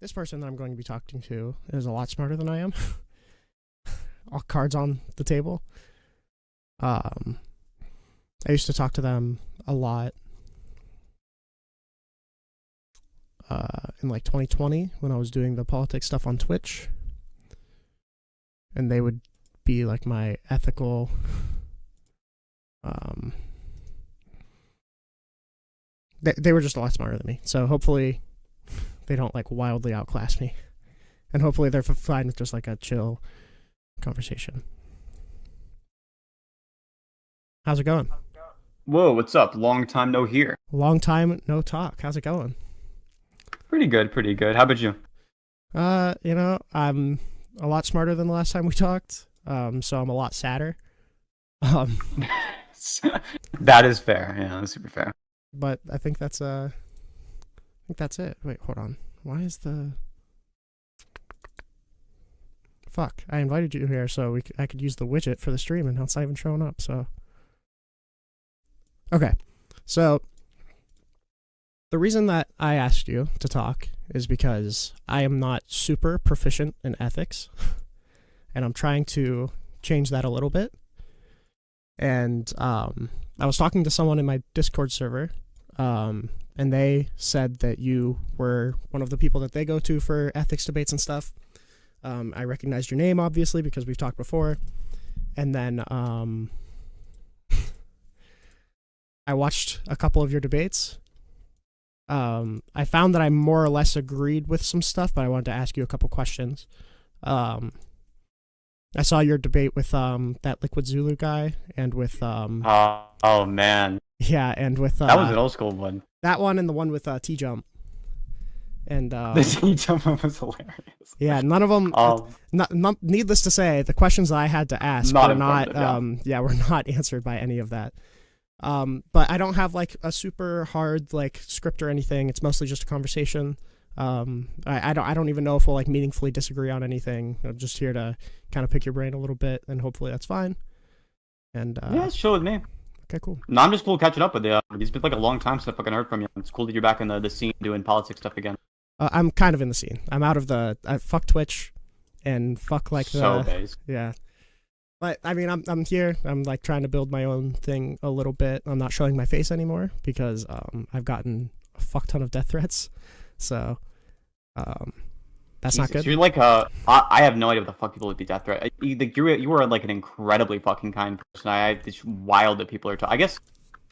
This person that I'm going to be talking to is a lot smarter than I am. All cards on the table. Um, I used to talk to them a lot in like 2020 when I was doing the politics stuff on Twitch, and they would be like my ethical. They were just a lot smarter than me, so hopefully they don't like wildly outclass me, and hopefully they're fine with just like a chill conversation. How's it going? Whoa, what's up? Long time no hear. Long time no talk. How's it going? Pretty good, pretty good. How about you? I'm a lot smarter than the last time we talked. So I'm a lot sadder. Um, That is fair. Yeah, that's super fair. but I think that's it. Wait, hold on. Why is the fuck? I invited you here so I could use the widget for the stream, and now it's not even showing up. So okay, so the reason that I asked you to talk is because I am not super proficient in ethics, and I'm trying to change that a little bit. And I was talking to someone in my Discord server, and they said that you were one of the people that they go to for ethics debates and stuff. I recognized your name, obviously, because we've talked before. And then I watched a couple of your debates. I found that I more or less agreed with some stuff, but I wanted to ask you a couple questions. I saw your debate with that Liquid Zulu guy, and with Oh man, yeah, and with that was an old school one. that one, and the one with T Jump, and The sea jump one was hilarious. yeah, none of them. Um, Not needless to say, the questions that I had to ask Not were not informative, yeah. were not answered by any of that. But I don't have like a super hard like script or anything. It's mostly just a conversation. I don't even know if we'll like meaningfully disagree on anything. I'm just here to kind of pick your brain a little bit, and hopefully that's fine. And Yeah, it's chill with me. okay, cool. No, I'm just cool catching up with you. It's been like a long time since I fucking heard from you. It's cool that you're back in the scene doing politics stuff again. I'm kind of in the scene. I'm out of the fuck Twitch, and fuck like So the days. yeah. But I mean, I'm here. I'm like trying to build my own thing a little bit. I'm not showing my face anymore because I've gotten a fuck ton of death threats. So that's not Jesus, good. you're like I have no idea what the fuck people would be death threat. You were like an incredibly fucking kind person. It's wild that people are. I guess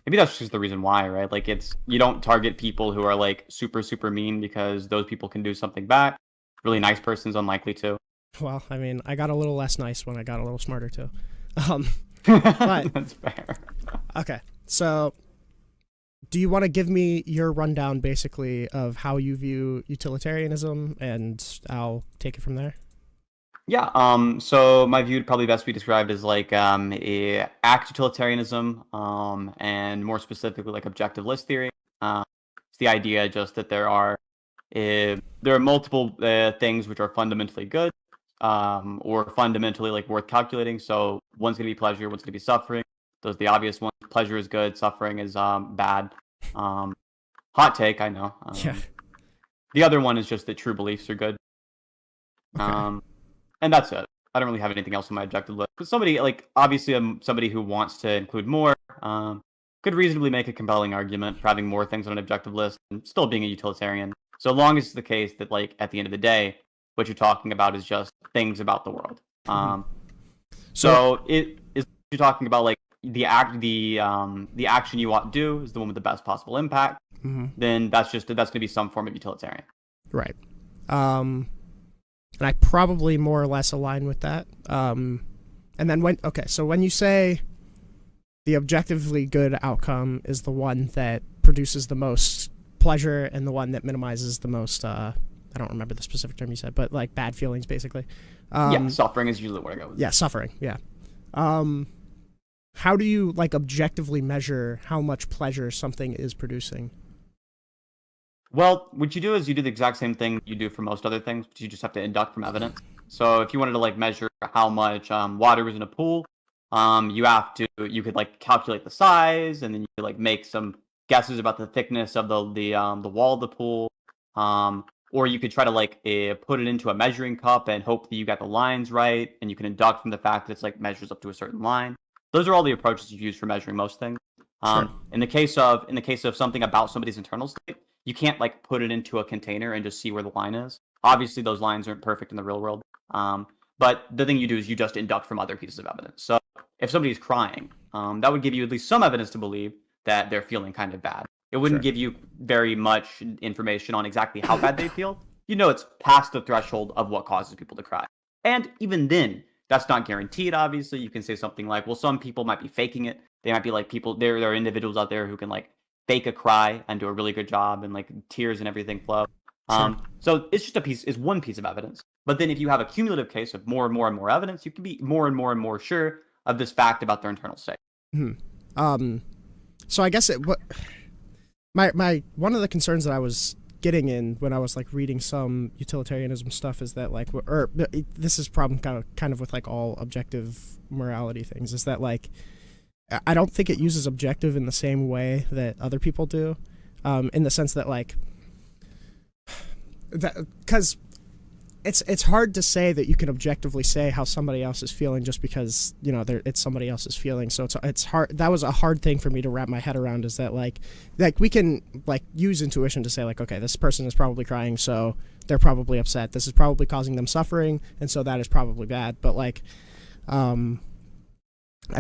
maybe that's just the reason why, right? Like you don't target people who are like super super mean because those people can do something back. Really nice person's unlikely to. Well, I mean, I got a little less nice when I got a little smarter too. But That's fair. okay, so do you want to give me your rundown basically of how you view utilitarianism, and I'll take it from there? Yeah. So my view would probably best be described as like act utilitarianism. And more specifically like objective list theory. It's the idea just that there are multiple things which are fundamentally good, or fundamentally like worth calculating. So one's going to be pleasure, one's going to be suffering. Those are the obvious ones. Pleasure is good, suffering is bad. Hot take, I know. Yeah. The other one is just that true beliefs are good. Okay. And that's it. I don't really have anything else on my objective list. But somebody like obviously I'm somebody who wants to include more. Could reasonably make a compelling argument for having more things on an objective list and still being a utilitarian. So long as it's the case that like at the end of the day, what you're talking about is just things about the world. Mhm. So it is you're talking about like the action you ought to do is the one with the best possible impact. Mhm. Then that's going to be some form of utilitarian. Right. And I probably more or less align with that. And then so when you say the objectively good outcome is the one that produces the most pleasure and the one that minimizes the most, I don't remember the specific term you said, but like bad feelings basically. Yeah, suffering is usually what I go with. Yeah, suffering. Yeah. How do you like objectively measure how much pleasure something is producing? Well, what you do is you do the exact same thing you do for most other things, but you just have to induct from evidence. So if you wanted to like measure how much water is in a pool, you could like calculate the size, and then you could like make some guesses about the thickness of the wall of the pool, or you could try to like put it into a measuring cup and hope that you got the lines right, and you can induct from the fact that it's like measures up to a certain line. Those are all the approaches you use for measuring most things. Sure. In the case of something about somebody's internal state, you can't like put it into a container and just see where the line is. Obviously, those lines aren't perfect in the real world. But the thing you do is you just induct from other pieces of evidence. So if somebody's crying, that would give you at least some evidence to believe that they're feeling kind of bad. It wouldn't give you very much information on exactly how bad they feel. You know, it's past the threshold of what causes people to cry. And even then, that's not guaranteed, obviously. You can say something like, well, some people might be faking it. They might be like there are individuals out there who can like fake a cry and do a really good job, and like tears and everything flow. So it's just one piece of evidence. But then if you have a cumulative case of more and more and more evidence, you can be more and more and more sure of this fact about their internal state. So I guess my one of the concerns that I was getting in when I was like reading some utilitarianism stuff is that like, or this is problem kind of with like all objective morality things, is that like I don't think it uses objective in the same way that other people do, in the sense that like that, because it's hard to say that you can objectively say how somebody else is feeling just because, you know, it's somebody else's feeling. So it's hard. That was a hard thing for me to wrap my head around, is that like we can like use intuition to say like, okay, this person is probably crying, so they're probably upset. This is probably causing them suffering, and so that is probably bad. But like, I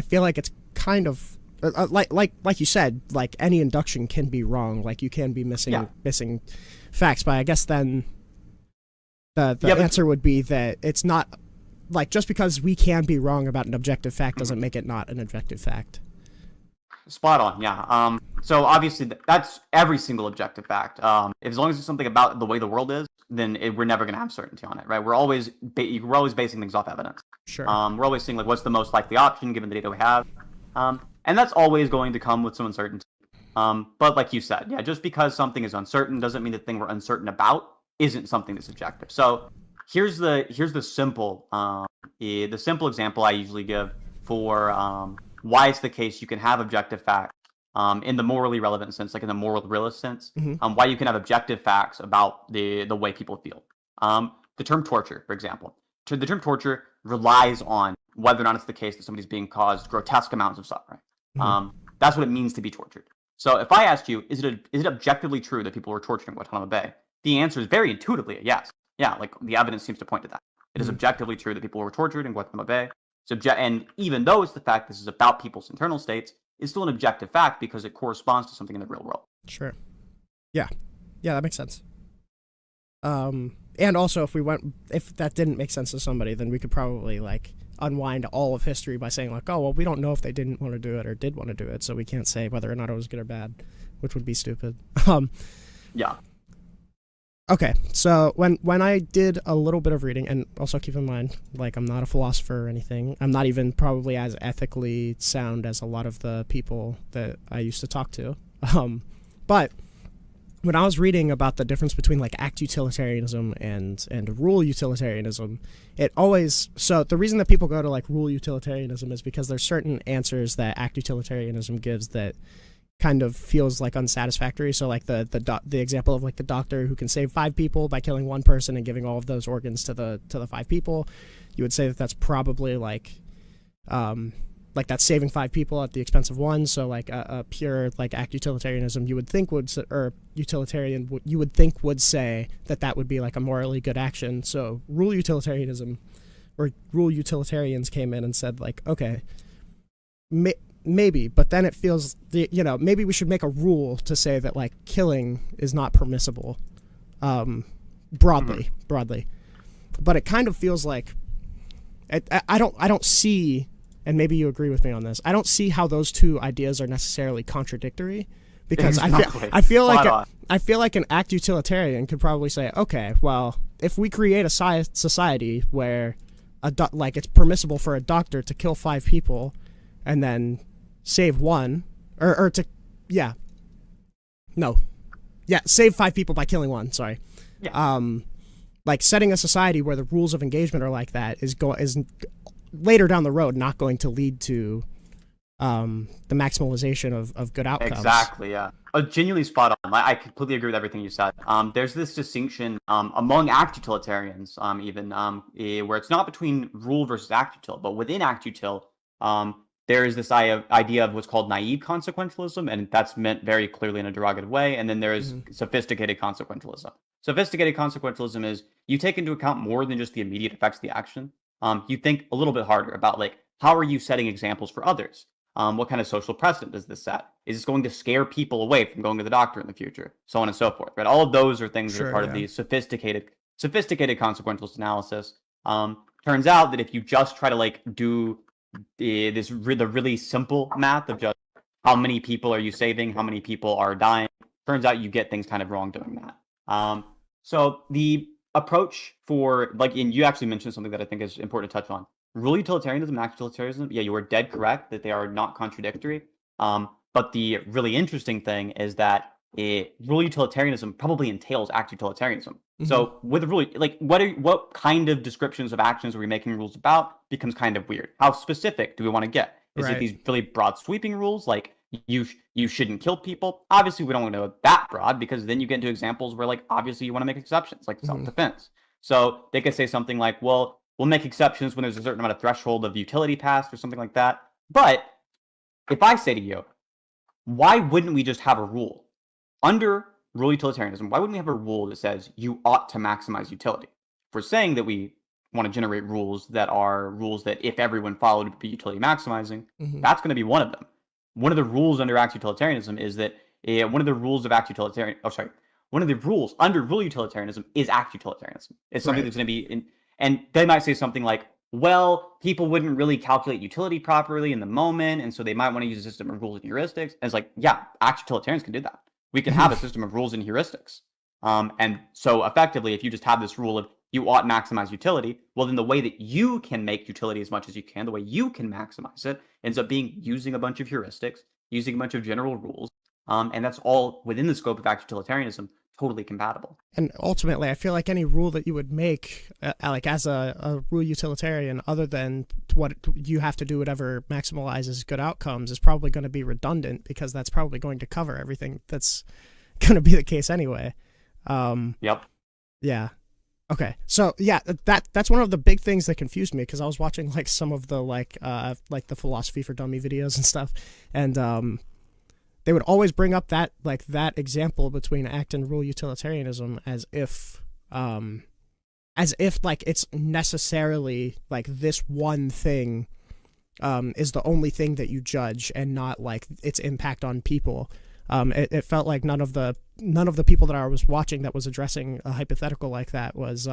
feel like it's kind of like you said, like any induction can be wrong. Like you can be missing facts. But I guess then the answer would be that it's not like, just because we can be wrong about an objective fact doesn't make it not an objective fact. Spot on, yeah. So obviously that's every single objective fact. As long as it's something about the way the world is, then we're never going to have certainty on it, right? We're always basing things off evidence. Sure. We're always saying like, what's the most likely option given the data we have, and that's always going to come with some uncertainty. But like you said, yeah, just because something is uncertain doesn't mean the thing we're uncertain about isn't something that's objective. So here's the simple example I usually give for why it's the case you can have objective facts in the morally relevant sense, like in the moral realist sense. Why you can have objective facts about the way people feel. The term torture, for example. The term torture relies on whether or not it's the case that somebody's being caused grotesque amounts of suffering. That's what it means to be tortured. So if I asked you, is it objectively true that people were tortured in Guantanamo Bay? The answer is very intuitively a yes. Yeah, like the evidence seems to point to that. It is objectively true that people were tortured in Guantanamo Bay. And even though it's the fact this is about people's internal states, it's still an objective fact because it corresponds to something in the real world. Sure. Yeah, that makes sense. And also, if that didn't make sense to somebody, then we could probably like unwind all of history by saying like, oh well, we don't know if they didn't want to do it or did want to do it, so we can't say whether or not it was good or bad, which would be stupid. Yeah. Okay, so when I did a little bit of reading, and also keep in mind, like, I'm not a philosopher or anything. I'm not even probably as ethically sound as a lot of the people that I used to talk to. But when I was reading about the difference between like act utilitarianism and rule utilitarianism, so the reason that people go to like rule utilitarianism is because there's certain answers that act utilitarianism gives that kind of feels like unsatisfactory. So like the example of like the doctor who can save 5 people by killing 1 person and giving all of those organs to the 5 people, you would say that that's probably like that's saving 5 people at the expense of 1. So like a pure like act utilitarianism you would think would say that would be like a morally good action. So rule utilitarianism or rule utilitarians came in and said like, okay, maybe, but then it feels, maybe we should make a rule to say that like killing is not permissible, broadly. But it kind of feels like I don't see, and maybe you agree with me on this, I don't see how those two ideas are necessarily contradictory, because I feel like an act utilitarian could probably say, okay, well, if we create a society where it's permissible for a doctor to kill 5 people and then save 1, save 5 people by killing 1. Sorry. Yeah. Like setting a society where the rules of engagement are like that is later down the road not going to lead to the maximalization of good outcomes. Exactly. Yeah. genuinely spot on. I completely agree with everything you said. There's this distinction among act utilitarians, where it's not between rule versus act util, but within act util, there is this idea of what's called naive consequentialism, and that's meant very clearly in a derogative way. And then there is sophisticated consequentialism. Sophisticated consequentialism is you take into account more than just the immediate effects of the action. You think a little bit harder about like, how are you setting examples for others? What kind of social precedent does this set? Is this going to scare people away from going to the doctor in the future? So on and so forth, right? All of those are things that are part of the sophisticated consequentialist analysis. Turns out that if you just try to like do the really simple math of just how many people are you saving, how many people are dying, turns out you get things kind of wrong doing that. So the approach for like, and you actually mentioned something that I think is important to touch on. Rule utilitarianism and act utilitarianism, yeah, you are dead correct that they are not contradictory. But the really interesting thing is that rule utilitarianism probably entails act utilitarianism. So with rule, like what kind of descriptions of actions are we making rules about becomes kind of weird. How specific do we want to get? Is it these really broad sweeping rules like you shouldn't kill people? Obviously, we don't want to go that broad because then you get into examples where like obviously you want to make exceptions like self-defense. So they could say something like, well, we'll make exceptions when there's a certain amount of threshold of utility passed or something like that. But if I say to you, why wouldn't we just have a rule? Under rule utilitarianism, why wouldn't we have a rule that says you ought to maximize utility? If we're saying that we want to generate rules that are rules that if everyone followed would be utility maximizing, that's going to be one of them. One of the rules under act utilitarianism is that one of the rules under rule utilitarianism is act utilitarianism. It's something that's going to be in. And they might say something like, well, people wouldn't really calculate utility properly in the moment, and so they might want to use a system of rules and heuristics. And it's like, yeah, act utilitarians can do that. We can have a system of rules and heuristics. And so effectively, if you just have this rule of you ought maximize utility, well, then the way that you can make utility as much as you can, the way you can maximize it, ends up being using a bunch of heuristics, using a bunch of general rules, and that's all within the scope of act utilitarianism. Totally compatible. And ultimately, I feel like any rule that you would make, like as a rule utilitarian, other than what you have to do, whatever maximalizes good outcomes, is probably going to be redundant because that's probably going to cover everything that's going to be the case anyway. Yep. Yeah. Okay. So yeah, that's one of the big things that confused me because I was watching like some of the like the philosophy for dummy videos and stuff, and they would always bring up that example between act and rule utilitarianism as if like it's necessarily like this one thing is the only thing that you judge and not like its impact on people. It felt like none of the people that I was watching that was addressing a hypothetical like that was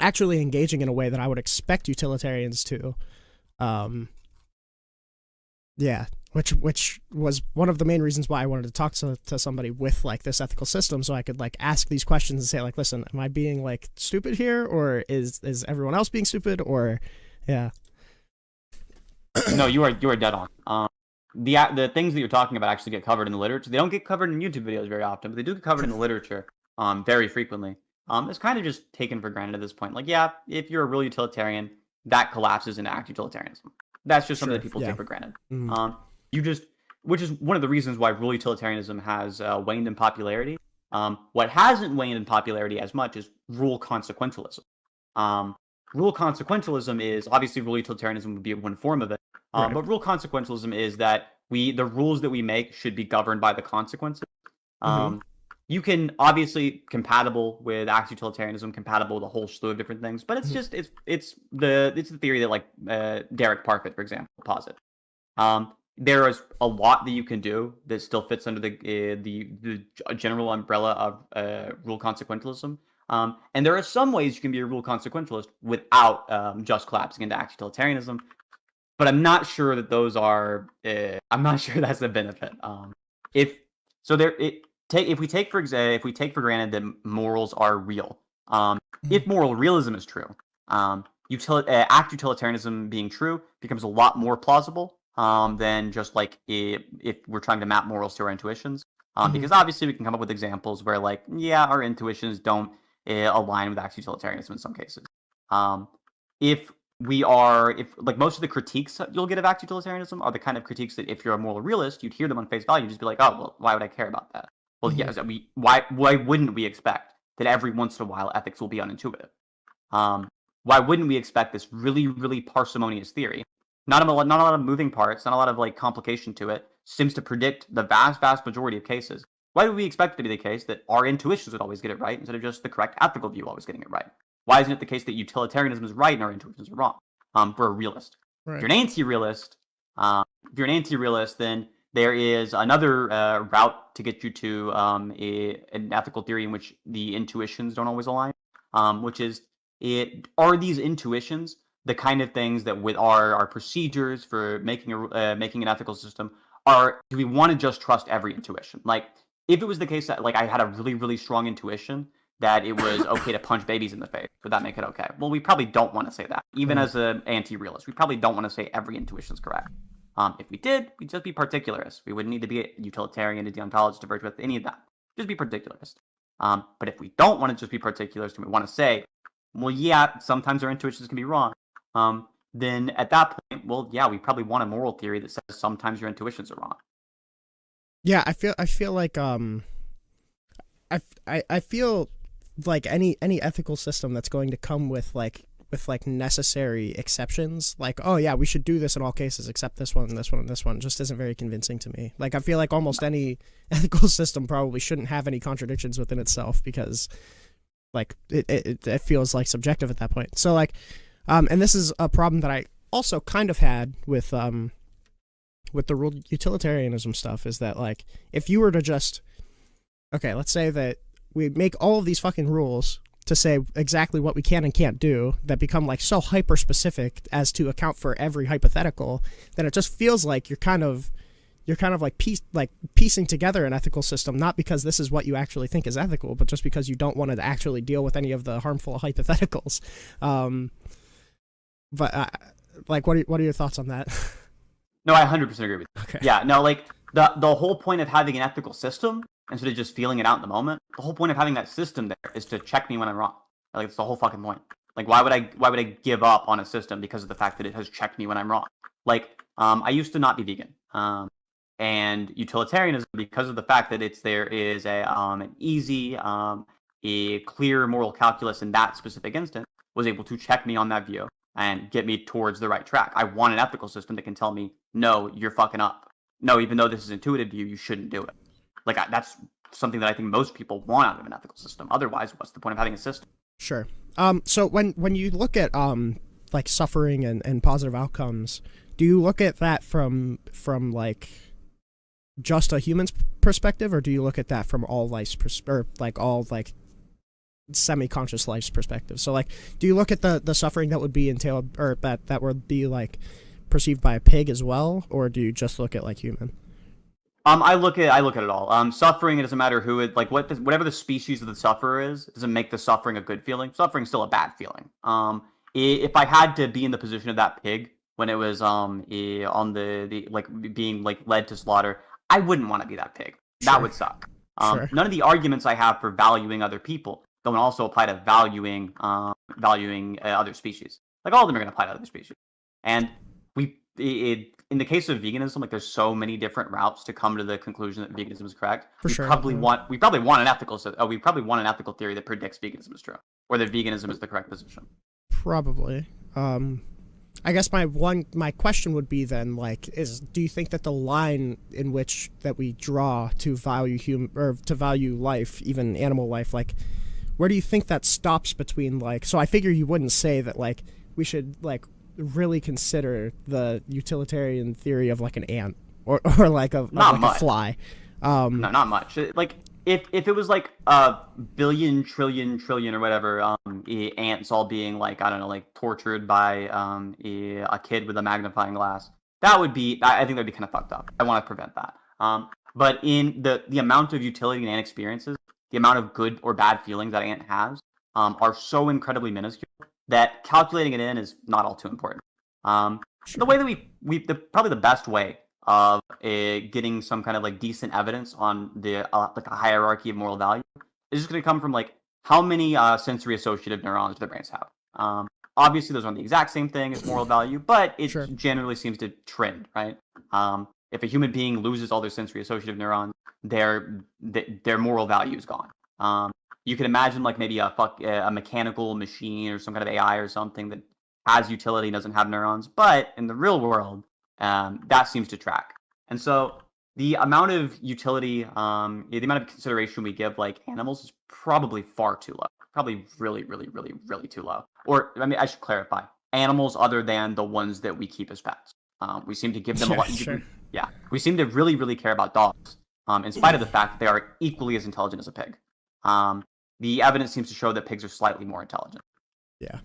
actually engaging in a way that I would expect utilitarians to. Yeah. Which was one of the main reasons why I wanted to talk to somebody with like this ethical system, so I could like ask these questions and say like, listen, am I being like stupid here, or is everyone else being stupid, or yeah. No, you are dead on. The things that you're talking about actually get covered in the literature. They don't get covered in YouTube videos very often, but they do get covered in the literature very frequently. It's kind of just taken for granted at this point. Like, yeah, if you're a real utilitarian, that collapses into act utilitarianism. That's just something that people take for granted. Which is one of the reasons why rule utilitarianism has waned in popularity. What hasn't waned in popularity as much is rule consequentialism. Rule consequentialism is obviously rule utilitarianism would be one form of it, but rule consequentialism is that the rules that we make should be governed by the consequences. You can obviously compatible with act utilitarianism, compatible with a whole slew of different things, but it's just it's the theory that like Derek Parfit, for example, posits. There is a lot that you can do that still fits under the general umbrella of rule consequentialism. And there are some ways you can be a rule consequentialist without just collapsing into act utilitarianism. But I'm not sure that those are. I'm not sure that's a benefit. If we take for granted that morals are real, if moral realism is true, act utilitarianism being true becomes a lot more plausible than just like if we're trying to map morals to our intuitions. Because obviously we can come up with examples where like, yeah, our intuitions don't align with act utilitarianism in some cases. If we are, if like most of the critiques that you'll get of act utilitarianism are the kind of critiques that if you're a moral realist, you'd hear them on face value, you'd just be like, oh, well, why would I care about that? Well, Mhm. yes, why wouldn't we expect that every once in a while ethics will be unintuitive? Why wouldn't we expect this really, really parsimonious theory? Not a lot of moving parts, not a lot of like complication to it. Seems to predict the vast, vast majority of cases. Why would we expect it to be the case that our intuitions would always get it right instead of just the correct ethical view always getting it right? Why isn't it the case that utilitarianism is right and our intuitions are wrong? For a realist. If Right. you're an anti-realist, then there is another route to get you to an ethical theory in which the intuitions don't always align, which is are these intuitions the kind of things that with our procedures for making an ethical system do we want to just trust every intuition? Like if it was the case that like I had a really, really strong intuition that it was okay to punch babies in the face, would that make it okay? Well, we probably don't want to say that. Even Right. as an anti-realist, we probably don't want to say every intuition is correct. If we did, we'd just be particularist. We wouldn't need to be a utilitarian, a deontologist, diverge with any of that. Just be particularist. But if we don't want to just be particularist and we want to say, well, yeah, sometimes our intuitions can be wrong, then at that point, well, yeah, we probably want a moral theory that says sometimes your intuitions are wrong. Yeah, I feel like I feel like any ethical system that's going to come with like necessary exceptions, like, oh yeah, we should do this in all cases except this one and this one and this one, just isn't very convincing to me. Like I feel like almost any ethical system probably shouldn't have any contradictions within itself, because like it feels like subjective at that point. So like and this is a problem that I also kind of had with the rule utilitarianism stuff, is that like if you were to just, okay, let's say that we make all of these fucking rules to say exactly what we can and can't do that become like so hyper specific as to account for every hypothetical, then it just feels like you're kind of like piecing together an ethical system, not because this is what you actually think is ethical, but just because you don't want to actually deal with any of the harmful hypotheticals. Like, what are your thoughts on that? No, I 100% agree with you. Okay. Yeah, no, like the whole point of having an ethical system instead of just feeling it out in the moment, the whole point of having that system there is to check me when I'm wrong. Like it's the whole fucking point. Like why would I give up on a system because of the fact that it has checked me when I'm wrong? Like I used to not be vegan. And utilitarianism, because of the fact that there is an easy a clear moral calculus in that specific instance, was able to check me on that view and get me towards the right track. I want an ethical system that can tell me, no, you're fucking up. No, even though this is intuitive to you, you shouldn't do it. Like that's something that I think most people want out of an ethical system. Otherwise, what's the point of having a system? Sure. So when you look at like suffering and positive outcomes, do you look at that from like just a human's perspective, or do you look at that from all life's or like all like semi-conscious life's perspective? So like, do you look at the suffering that would be entailed, or that would be like perceived by a pig as well, or do you just look at like human? I look at it all. Suffering, it doesn't matter who it like whatever the species of the sufferer is, it doesn't make the suffering a good feeling. Suffering's still a bad feeling. If I had to be in the position of that pig when it was on the like being like led to slaughter, I wouldn't want to be that pig. That Sure. would suck. Sure. None of the arguments I have for valuing other people don't also apply to valuing other species. Like all of them are going to apply to other species. And in the case of veganism, like there's so many different routes to come to the conclusion that veganism is correct. For we sure. probably want an ethical theory that predicts veganism is true, or that veganism is the correct position. Probably. I guess my question would be then, like, do you think that the line in which that we draw to value to value life, even animal life, like, where do you think that stops between, like, so I figure you wouldn't say that like we should like really consider the utilitarian theory of like an ant or like a fly. No, not much. Like if it was like a billion trillion or whatever ants all being like, I don't know, like tortured by a kid with a magnifying glass, I think that'd be kind of fucked up. I want to prevent that. But in the amount of utility an ant experiences, the amount of good or bad feelings that an ant has are so incredibly minuscule that calculating it in is not all too important. Sure. The way that probably the best way of getting some kind of like decent evidence on the like a hierarchy of moral value is just going to come from like how many sensory associative neurons do the brains have. Obviously, those aren't the exact same thing as moral value, but it Sure. generally seems to trend, right? If a human being loses all their sensory associative neurons, their moral value is gone. You can imagine like maybe a mechanical machine or some kind of AI or something that has utility and doesn't have neurons, but in the real world, that seems to track. And so the amount of utility, the amount of consideration we give like animals is probably far too low. Probably really, really, really, really too low. Or I mean, I should clarify: animals other than the ones that we keep as pets. We seem to give them a lot. Sure. Yeah, we seem to really, really care about dogs, in spite of the fact that they are equally as intelligent as a pig. The evidence seems to show that pigs are slightly more intelligent. Yeah.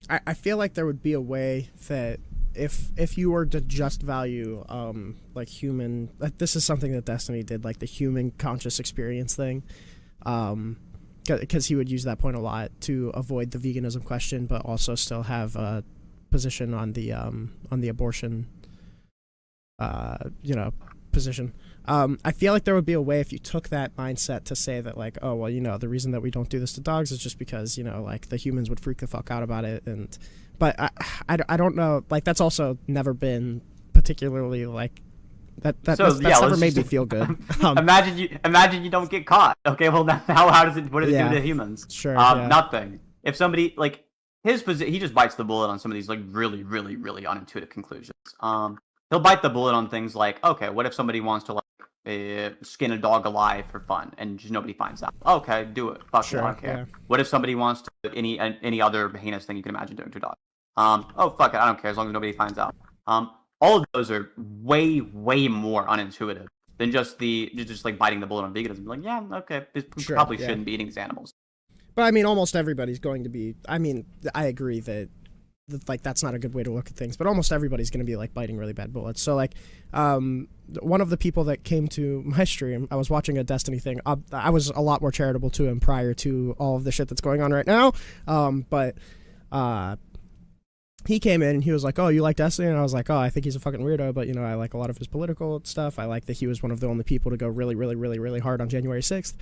I feel like there would be a way that if you were to just value like human, like this is something that Destiny did, like the human conscious experience thing, because he would use that point a lot to avoid the veganism question, but also still have a position on the abortion, position. I feel like there would be a way if you took that mindset to say that like, oh, well, the reason that we don't do this to dogs is just because, like the humans would freak the fuck out about it. But I don't know, like that's also never been particularly like that's never made me feel good. Imagine you don't get caught. Okay, well now what does it do to humans? Sure. Nothing. If somebody like he just bites the bullet on some of these like really, really, really unintuitive conclusions. He'll bite the bullet on things like, okay, what if somebody wants to like skin a dog alive for fun and just nobody finds out? Okay, do it. Fuck it, I don't care. Yeah. What if somebody wants to any other heinous thing you can imagine doing to a dog? Oh fuck it, I don't care as long as nobody finds out. All of those are way, way more unintuitive than just like biting the bullet on veganism. Like, yeah, okay, we probably shouldn't be eating these animals. But I mean, almost everybody's going to be. I mean, I agree that like that's not a good way to look at things, but almost everybody's going to be like biting really bad bullets. So like one of the people that came to my stream, I was watching a Destiny thing. I was a lot more charitable to him prior to all of the shit that's going on right now, but he came in and he was like, oh, you like Destiny? And I was like, oh, I think he's a fucking weirdo, but I like a lot of his political stuff. I like that he was one of the only people to go really, really, really, really hard on January 6th.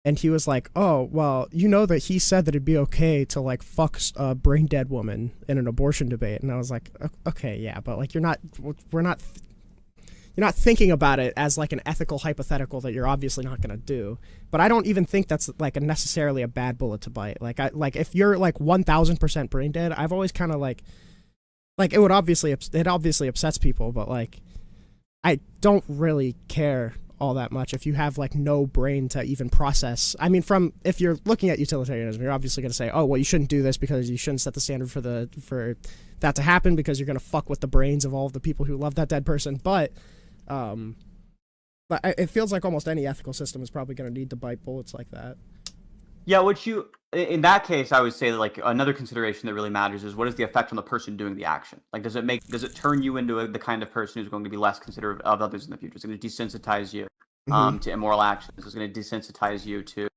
And he was like, oh, well, that he said that it'd be okay to, like, fuck a brain-dead woman in an abortion debate. And I was like, okay, yeah, but, like, you're not thinking about it as, like, an ethical hypothetical that you're obviously not going to do. But I don't even think that's, like, necessarily a bad bullet to bite. Like, if you're, like, 1,000% brain-dead, I've always kind of, like, it obviously upsets people, but, like, I don't really care all that much if you have like no brain to even process. I mean, if you're looking at utilitarianism, you're obviously going to say, oh, well, you shouldn't do this because you shouldn't set the standard for that to happen because you're going to fuck with the brains of all of the people who love that dead person. But it feels like almost any ethical system is probably going to need to bite bullets like that. Yeah, in that case, I would say that like another consideration that really matters is what is the effect on the person doing the action? Like, does it turn you into the kind of person who's going to be less considerate of others in the future? It's going to desensitize you to immoral actions. It's going to desensitize you to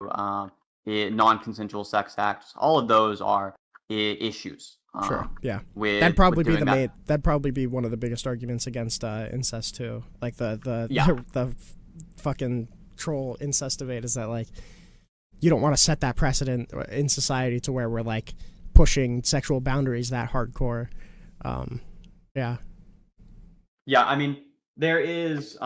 non-consensual sex acts. All of those are issues. Sure. Yeah. That'd probably be that'd probably be one of the biggest arguments against incest too. Like the fucking troll incest debate is that like, you don't want to set that precedent in society to where we're like pushing sexual boundaries that hardcore. Yeah. Yeah, I mean, there is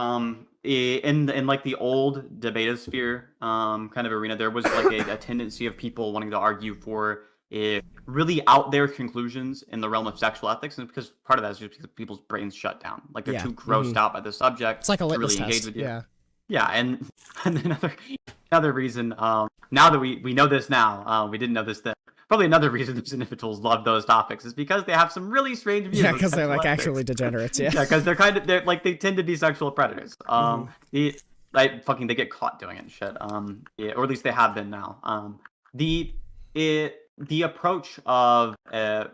in like the old debatosphere kind of arena, there was like a tendency of people wanting to argue for really out there conclusions in the realm of sexual ethics, and because part of that is just because people's brains shut down, like they're too grossed out by the subject. It's like a litmus to really test. Engage with you. Yeah, and another reason, now that we know this now, we didn't know this then. Probably another reason the Sinificals love those topics is because they have some really strange views. Yeah, because they're like actually degenerates. Yeah, because they're they tend to be sexual predators. They get caught doing it and shit. Or at least they have been now. The approach of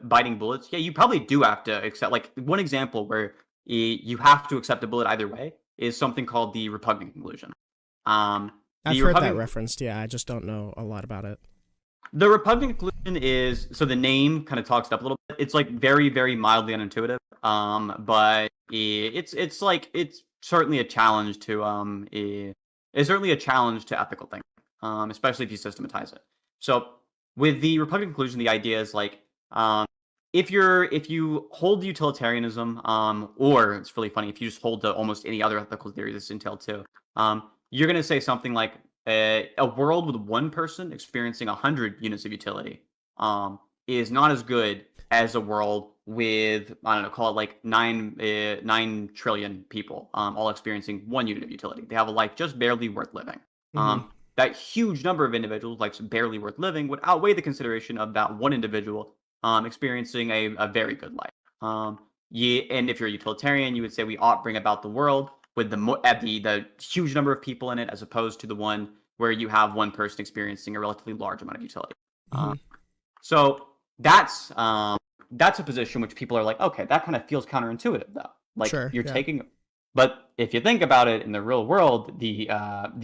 biting bullets. Yeah, you probably do have to accept. Like one example where you have to accept a bullet either way is something called the repugnant conclusion. I've heard that referenced. Yeah, I just don't know a lot about it. The repugnant conclusion is, so the name kind of talks it up a little bit. It's like very, very mildly unintuitive. But it's certainly a challenge to ethical thinking. Especially if you systematize it. So with the Republican conclusion, the idea is like, um, if you hold utilitarianism, or it's really funny if you just hold to almost any other ethical theory this entailed too, you're going to say something like a world with one person experiencing 100 units of utility, is not as good as a world with, I don't know, call it like 9 trillion people, all experiencing 1 unit of utility. They have a life just barely worth living. Hmm. That huge number of individuals, like barely worth living, would outweigh the consideration of that one individual experiencing a very good life. And if you're a utilitarian, you would say we ought bring about the world with the huge number of people in it, as opposed to the one where you have one person experiencing a relatively large amount of utility. Hmm. So that's a position which people are like, okay, that kind of feels counterintuitive though. Like Sure. you're Yeah. taking, but if you think about it in the real world, the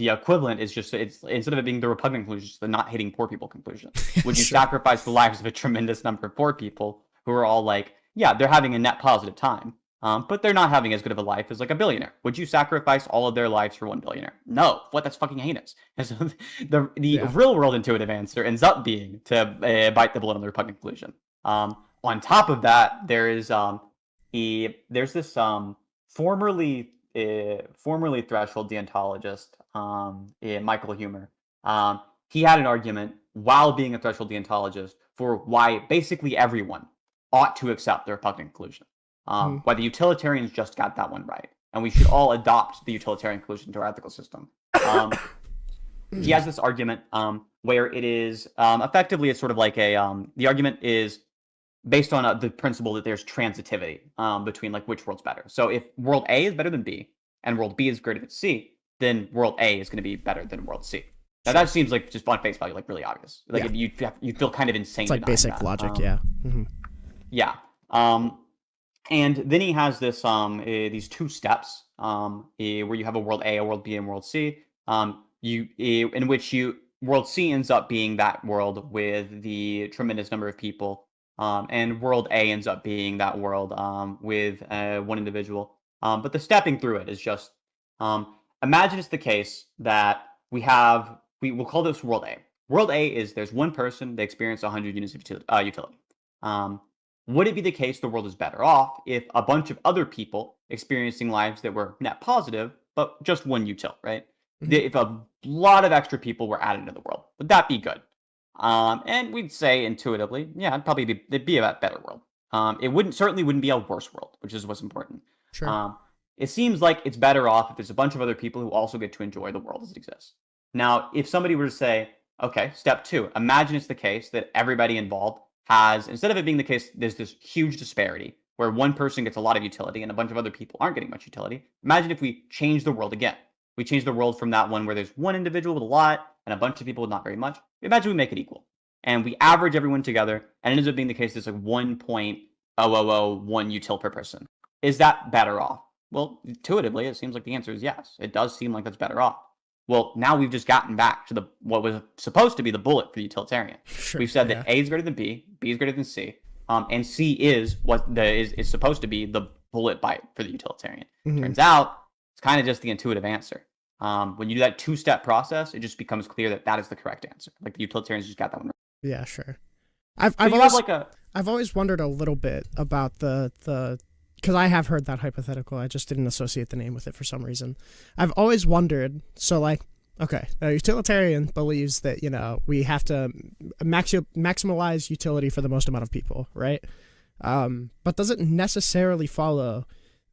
equivalent is just, it's instead of it being the repugnant conclusion, it's the not hating poor people conclusion. Would you Sure. sacrifice the lives of a tremendous number of poor people who are all like, yeah, they're having a net positive time, but they're not having as good of a life as like a billionaire? Would you sacrifice all of their lives for one billionaire? No. What? That's fucking heinous. And so the Yeah. real world intuitive answer ends up being to bite the bullet on the repugnant conclusion. On top of that, there's this formerly threshold deontologist, Michael Humer. He had an argument while being a threshold deontologist for why basically everyone ought to accept the repugnant conclusion. Hmm. Why the utilitarians just got that one right, and we should all adopt the utilitarian conclusion to our ethical system. He has this argument where it is effectively, it's sort of like the argument is based on the principle that there's transitivity between like which world's better. So if world A is better than B and world B is greater than C, then world A is going to be better than world C. Now Sure. that seems like just on face value, like really obvious. Like Yeah. you feel kind of insane. It's like denying basic that. logic. Yeah. Hmm. Yeah. And then he has this these two steps where you have a world A, a world B, and world C. In which world C ends up being that world with the tremendous number of people, and world A ends up being that world with one individual. But the stepping through it is just imagine it's the case that we'll call this world A. World A is there's one person, they experience 100 units of utility. Would it be the case the world is better off if a bunch of other people experiencing lives that were net positive, but just one util, right? Hmm. If a lot of extra people were added into the world, would that be good? And we'd say intuitively, yeah, it'd be a better world. It certainly wouldn't be a worse world, which is what's important. Sure. It seems like it's better off if there's a bunch of other people who also get to enjoy the world as it exists. Now, if somebody were to say, okay, step two, imagine it's the case that everybody involved has, instead of it being the case, there's this huge disparity where one person gets a lot of utility and a bunch of other people aren't getting much utility. Imagine if we change the world again. We change the world from that one where there's one individual with a lot and a bunch of people with not very much. Imagine we make it equal. And we average everyone together, and it ends up being the case there's like 1.0001 util per person. Is that better off? Well, intuitively, it seems like the answer is yes. It does seem like that's better off. Well, now we've just gotten back to what was supposed to be the bullet for the utilitarian. Sure. We've said Yeah. that A is greater than B is greater than C, and C is is supposed to be the bullet bite for the utilitarian. Hmm. Turns out it's kind of just the intuitive answer. When you do that two-step process, it just becomes clear that that is the correct answer. Like the utilitarians just got that one right. Yeah. Sure. I've So I've you have always like a I've always wondered a little bit about the because I have heard that hypothetical. I just didn't associate the name with it for some reason. I've always wondered. So like, okay, a utilitarian believes that we have to maximize utility for the most amount of people, right? But does it necessarily follow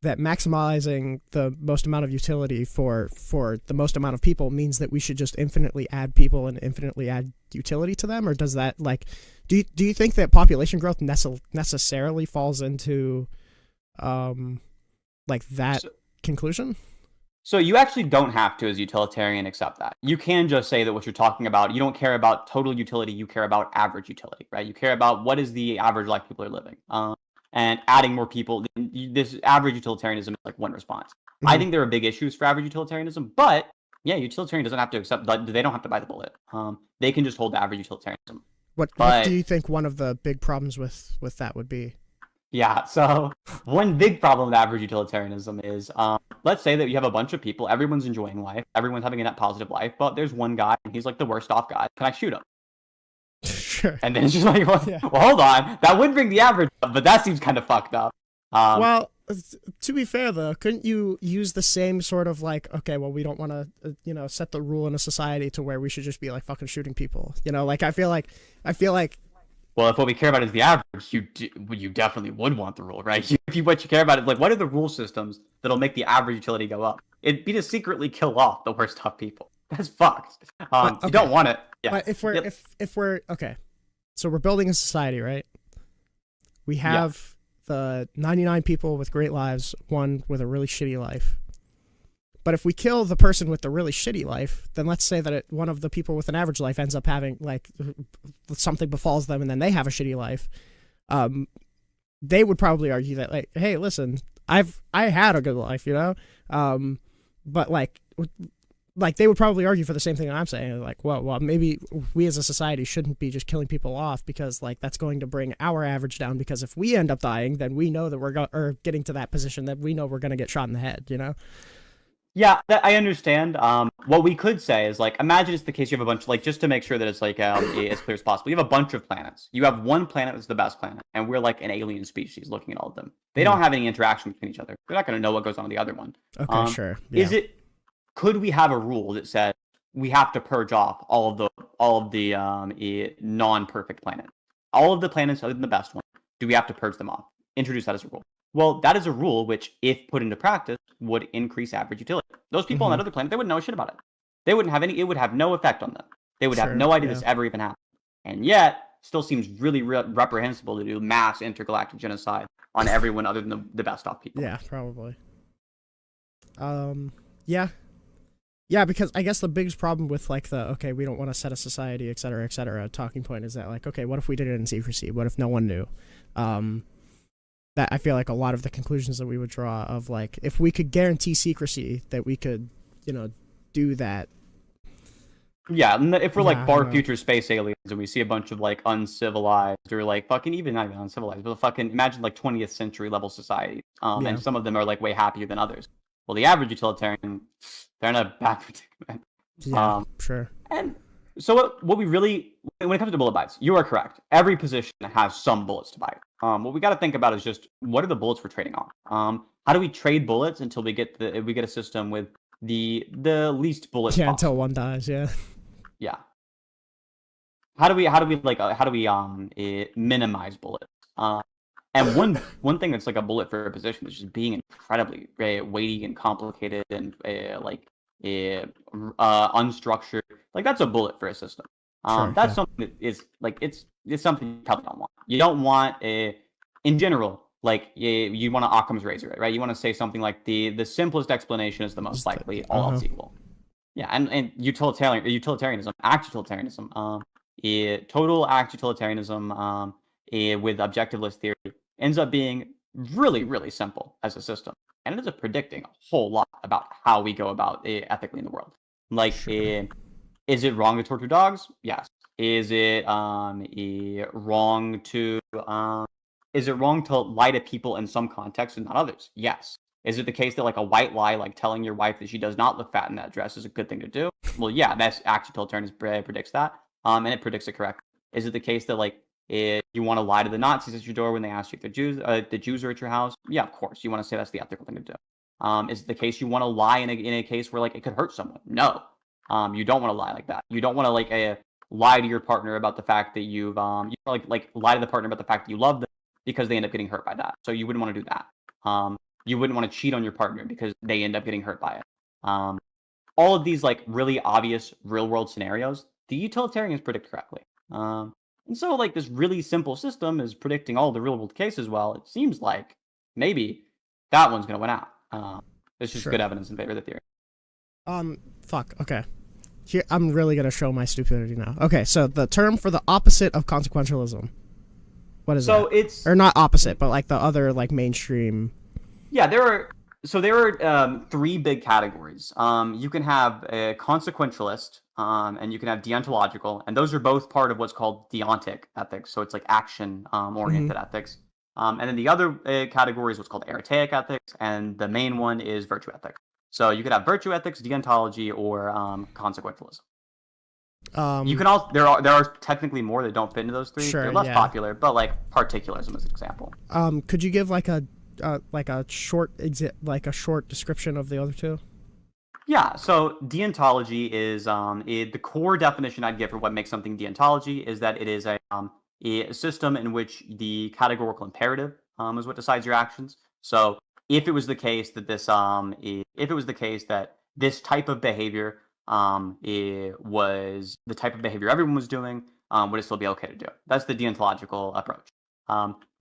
that maximizing the most amount of utility for the most amount of people means that we should just infinitely add people and infinitely add utility to them? Or does that do you think that population growth necessarily falls into that so, conclusion? so you actually don't have to, as a utilitarian, accept that. You can just say that what you're talking about, you don't care about total utility, you care about average utility, right? You care about what is the average life people are living. And adding more people, this average utilitarianism is like one response. Mm-hmm. I think there are big issues for average utilitarianism, but yeah, utilitarian doesn't have to accept, they don't have to buy the bullet. They can just hold the average utilitarianism. What do you think one of the big problems with that would be? Yeah, so one big problem with average utilitarianism is, let's say that you have a bunch of people, everyone's enjoying life, everyone's having a net positive life, but there's one guy and he's like the worst off guy. Can I shoot him? Sure. And then it's just like, well, Yeah. well, hold on, that would bring the average up, but that seems kind of fucked up. Well, to be fair though, couldn't you use the same sort of like, okay, well, we don't want to, set the rule in a society to where we should just be like fucking shooting people. Like I feel like, Well, if what we care about is the average, you definitely would want the rule, right? What you care about is like, what are the rule systems that'll make the average utility go up? It'd be to secretly kill off the worst tough people. That's fucked. okay. You don't want it. Yeah. But if we're Yep. if we're okay, so we're building a society, right? We have the 99 people with great lives, one with a really shitty life. But if we kill the person with the really shitty life, then let's say that one of the people with an average life ends up having like something befalls them, and then they have a shitty life. They would probably argue that like, hey, listen, I had a good life, but like they would probably argue for the same thing I'm saying. Like, well, maybe we as a society shouldn't be just killing people off because like that's going to bring our average down. Because if we end up dying, then we know that we're getting to that position that we know we're going to get shot in the head. Yeah, I understand. What we could say is like, imagine it's the case you have a bunch, like, just to make sure that it's like as clear as possible. You have a bunch of planets. You have one planet that's the best planet, and we're like an alien species looking at all of them. They don't have any interaction between each other. They're not going to know what goes on in the other one. Okay, sure. Yeah. Could we have a rule that said we have to purge off all of the non-perfect planets, all of the planets other than the best one? Do we have to purge them off? Introduce that as a rule. Well, that is a rule which, if put into practice, would increase average utility. Those people on that other planet, they wouldn't know shit about it. They wouldn't have any. It would have no effect on them. They would have no idea this ever even happened. And yet, still seems really reprehensible to do mass intergalactic genocide on everyone other than the best off people. Yeah, probably. Yeah, because I guess the biggest problem with like we don't want to set a society, et cetera, talking point is that like, okay, what if we did it in secrecy? What if no one knew? That I feel like a lot of the conclusions that we would draw of like, if we could guarantee secrecy, that we could, do that. Yeah, and if we're like far future space aliens and we see a bunch of like uncivilized or like fucking even not even uncivilized, but fucking imagine like 20th century level society, and some of them are like way happier than others. Well, the average utilitarian, they're in a bad predicament. Yeah, sure. And so what we really, when it comes to bullet bites, you are correct. Every position has some bullets to bite. What we got to think about is just what are the bullets we're trading off? How do we trade bullets until we get a system with the least bullets? Yeah, until one dies. Yeah. Yeah. How do we minimize bullets? And one thing that's like a bullet for a position is just being incredibly weighty and complicated and unstructured. Like that's a bullet for a system. That's something that is like it's something you probably don't want. You don't want in general, like you want to Occam's razor it, right? You want to say something like the simplest explanation is the most likely, all else equal. Yeah, and utilitarianism, act utilitarianism, total act utilitarianism, with objective list theory ends up being really, really simple as a system, and it ends up predicting a whole lot about how we go about ethically in the world. Like, is it wrong to torture dogs? Yes. Is it wrong to lie to people in some contexts and not others? Yes. Is it the case that like a white lie, like telling your wife that she does not look fat in that dress, is a good thing to do? Well, yeah, that's act utilitarianism predicts that, and it predicts it correctly. Is it the case that like you want to lie to the Nazis at your door when they ask you if the Jews are at your house? Yeah, of course. You want to say that's the ethical thing to do. Is it the case you want to lie in a case where like it could hurt someone? No. You don't want to lie like that. You don't want to like lie to your partner about the fact that you've like lie to the partner about the fact that you love them because they end up getting hurt by that. So you wouldn't want to do that. You wouldn't want to cheat on your partner because they end up getting hurt by it. All of these like really obvious real world scenarios, the utilitarians predict correctly. And so like this really simple system is predicting all the real world cases. Well, it seems like maybe that one's going to win out. There's just good evidence in favor of the theory. Fuck. Okay. Here, I'm really going to show my stupidity now. Okay. So the term for the opposite of consequentialism. What is that? So it's, or not opposite, but like the other like mainstream. Yeah, there are three big categories. You can have a consequentialist, and you can have deontological, and those are both part of what's called deontic ethics. So it's like action oriented ethics. And then the other category is what's called arete ethics, and the main one is virtue ethics. So you could have virtue ethics, deontology, or consequentialism. You Um, can also there are technically more that don't fit into those three. They're sure, less yeah. popular, but like particularism is an example. Could you give like a like a short description of the other two? Yeah, so deontology is the core definition I'd give for what makes something deontology is that it is a system in which the categorical imperative is what decides your actions. So if it was the case that if it was the case that this type of behavior it was the type of behavior everyone was doing, would it still be okay to do? That's the deontological approach.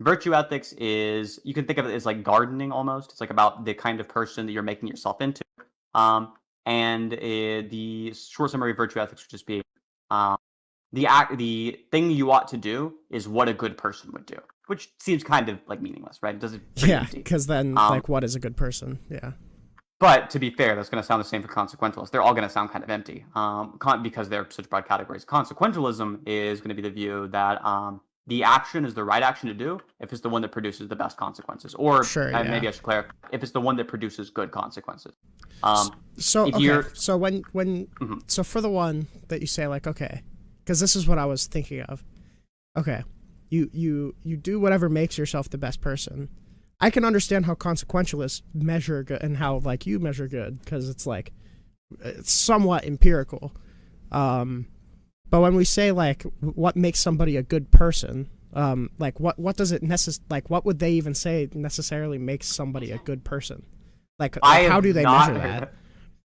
Virtue ethics is you can think of it as like gardening almost. It's like about the kind of person that you're making yourself into. Um, and the short summary of virtue ethics would just be um, the thing you ought to do is what a good person would do, which seems kind of like meaningless, right? It does it pretty Yeah, empty. because then like, what is a good person? Yeah. But to be fair, that's going to sound the same for consequentialists. They're all going to sound kind of empty because they're such broad categories. Consequentialism is going to be the view that the action is the right action to do if it's the one that produces the best consequences. Or Sure, yeah. maybe I should clarify, if it's the one that produces good consequences. So If okay, you're so when Mhm. so for the one that you say like okay, because this is what I was thinking of. Okay, you do whatever makes yourself the best person. I can understand how consequentialists measure good and how like you measure good because it's like it's somewhat empirical. But when we say like what makes somebody a good person, like what does it like what would they even say necessarily makes somebody a good person? How do they measure that?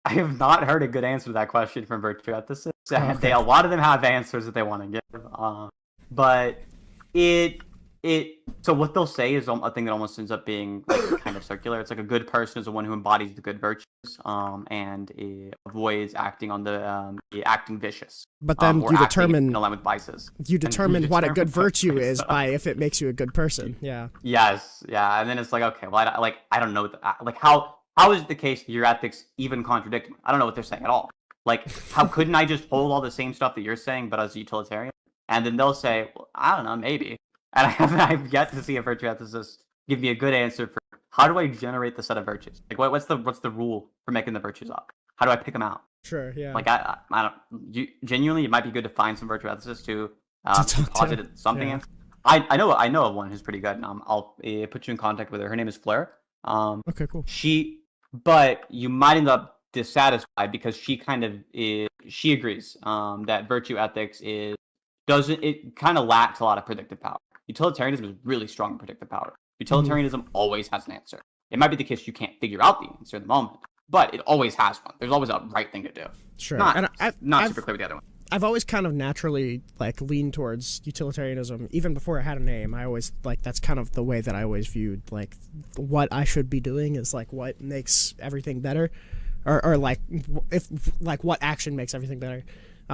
I have not heard a good answer to that question from virtue ethicists. Okay. A lot of them have answers that they want to give, but it so what they'll say is a thing that almost ends up being like kind of circular. It's like a good person is the one who embodies the good virtues, and avoids acting on the acting vicious, But then or you acting in determine line with vices. what a good Determine virtue what is by if it makes you a good person. Yeah. Yes, yeah, and then it's like, okay, well, I don't know, like how is it the case that your ethics even contradict me? I don't know what they're saying at all. Like, how couldn't I just hold all the same stuff that you're saying, but as a utilitarian? And then they'll say, well, I don't know, maybe. And I've yet to see a virtue ethicist give me a good answer for how do I generate the set of virtues? Like, what's the rule for making the virtues up? How do I pick them out? Sure. Yeah. Like, I don't. Genuinely, it might be good to find some virtue ethicists To to talk to. posit something. Yeah. I know of one who's pretty good. I'll put you in contact with her. Her name is Fleur. Okay. Cool. But you might end up dissatisfied because she agrees that virtue ethics is doesn't it kind of lacks a lot of predictive power. Utilitarianism is really strong in predictive power. Utilitarianism always has an answer. It might be the case you can't figure out the answer in the moment, but it always has one. There's always a right thing to do. Sure. Not And not super clear with the other one. I've always kind of naturally like leaned towards utilitarianism even before I had a name. I always like that's kind of the way that I always viewed like what I should be doing is like what makes everything better or like if like what action makes everything better.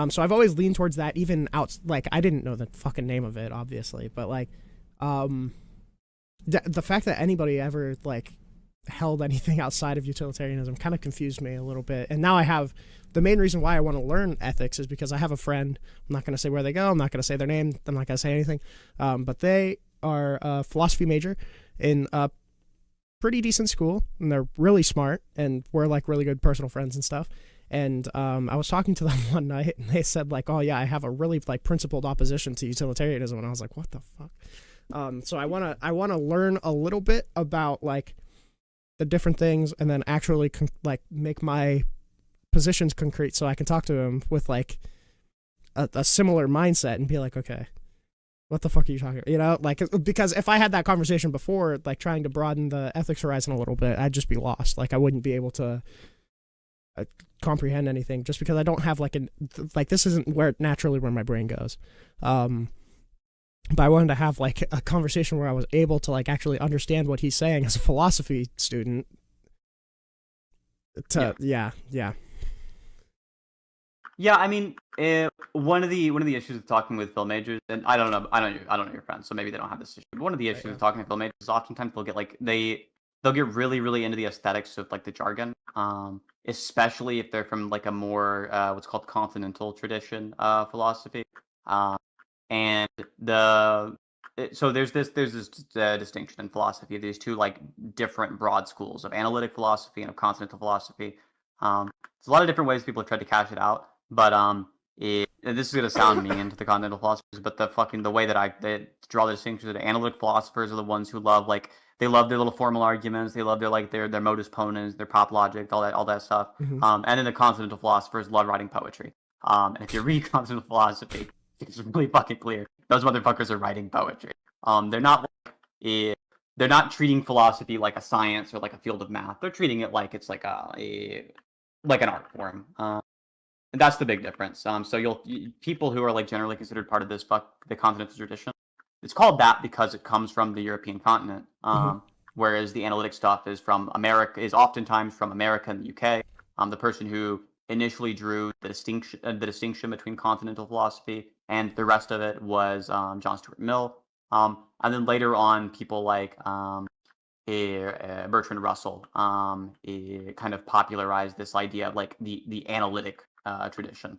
So I've always leaned towards that even out like I didn't know the fucking name of it obviously, but like the fact that anybody ever like held anything outside of utilitarianism kind of confused me a little bit. And now I have the main reason why I want to learn ethics is because I have a friend. I'm not going to say where they go. I'm not going to say their name. I'm not going to say anything. But they are a philosophy major in a pretty decent school, and they're really smart, and we're like really good personal friends and stuff. And I was talking to them one night, and they said like, "Oh yeah, I have a really like principled opposition to utilitarianism," and I was like, "What the fuck?" So I wanna learn a little bit about like the different things, and then actually like make my positions concrete, so I can talk to him with like a similar mindset and be like, okay, what the fuck are you talking about? You know, like because if I had that conversation before, like trying to broaden the ethics horizon a little bit, I'd just be lost. Like I wouldn't be able to comprehend anything just because I don't have like this isn't naturally where my brain goes. But I wanted to have like a conversation where I was able to like actually understand what he's saying as a philosophy student. Yeah. Yeah, I mean, one of the issues of talking with film majors, and I don't know your friends, so maybe they don't have this issue. But one of the issues of talking to film majors is oftentimes they'll get like they'll get really really into the aesthetics of like the jargon, especially if they're from like a more what's called continental tradition philosophy, and so there's this distinction in philosophy of these two like different broad schools of analytic philosophy and of continental philosophy. There's a lot of different ways people have tried to cash it out, but this is gonna sound mean to the continental philosophers, but the way that they draw the distinction, that analytic philosophers are the ones who love they love their little formal arguments, they love their modus ponens, their pop logic, all that stuff. Mhm. And then the continental philosophers love writing poetry. And if you read continental philosophy, it's really fucking clear those motherfuckers are writing poetry. They're not they're not treating philosophy like a science or like a field of math. They're treating it like it's like like an art form. And that's the big difference. So people who are like generally considered part of the continental tradition, it's called that because it comes from the European continent. Whereas the analytic stuff is from America, is oftentimes from America and the UK. The person who initially drew the distinction between continental philosophy and the rest of it was John Stuart Mill. And then later on, people like Bertrand Russell kind of popularized this idea of like the analytic tradition.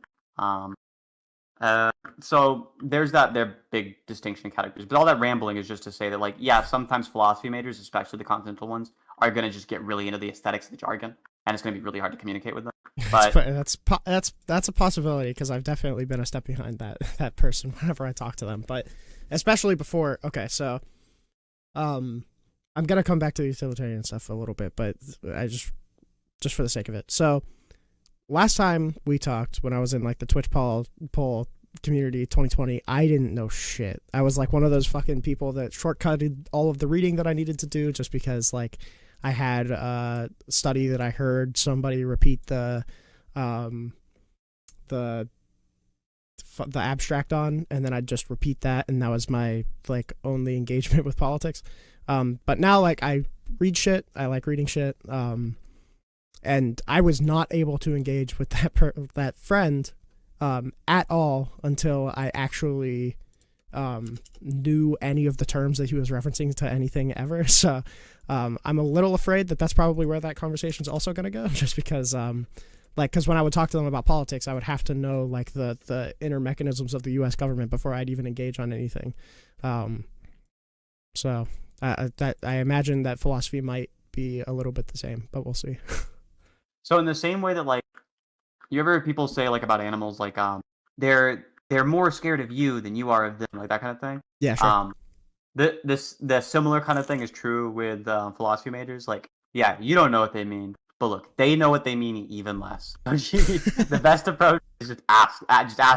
So there's their big distinction categories. But all that rambling is just to say that, like, yeah, sometimes philosophy majors, especially the continental ones, are going to just get really into the aesthetics of the jargon, and it's going to be really hard to communicate with them. But that's a possibility, because I've definitely been a step behind that person whenever I talk to them. But especially before, okay, so I'm gonna come back to the utilitarian stuff a little bit, but I just for the sake of it. So last time we talked, when I was in like the Twitch poll community 2020, I didn't know shit. I was like one of those fucking people that shortcutted all of the reading that I needed to do just because like I had a study that I heard somebody repeat the abstract on, and then I'd just repeat that, and that was my like only engagement with politics. But now like I read shit, I like reading shit, and I was not able to engage with that friend at all until I actually knew any of the terms that he was referencing to anything ever. So I'm a little afraid that that's probably where that conversation is also going to go, just because because when I would talk to them about politics, I would have to know like the inner mechanisms of the U.S. government before I'd even engage on anything. So I imagine that philosophy might be a little bit the same, but we'll see. So in the same way that like you ever hear people say like about animals, like they're more scared of you than you are of them, like that kind of thing. Yeah, sure. The similar kind of thing is true with philosophy majors. Like, yeah, you don't know what they mean, but look, they know what they mean even less. The best approach is just ask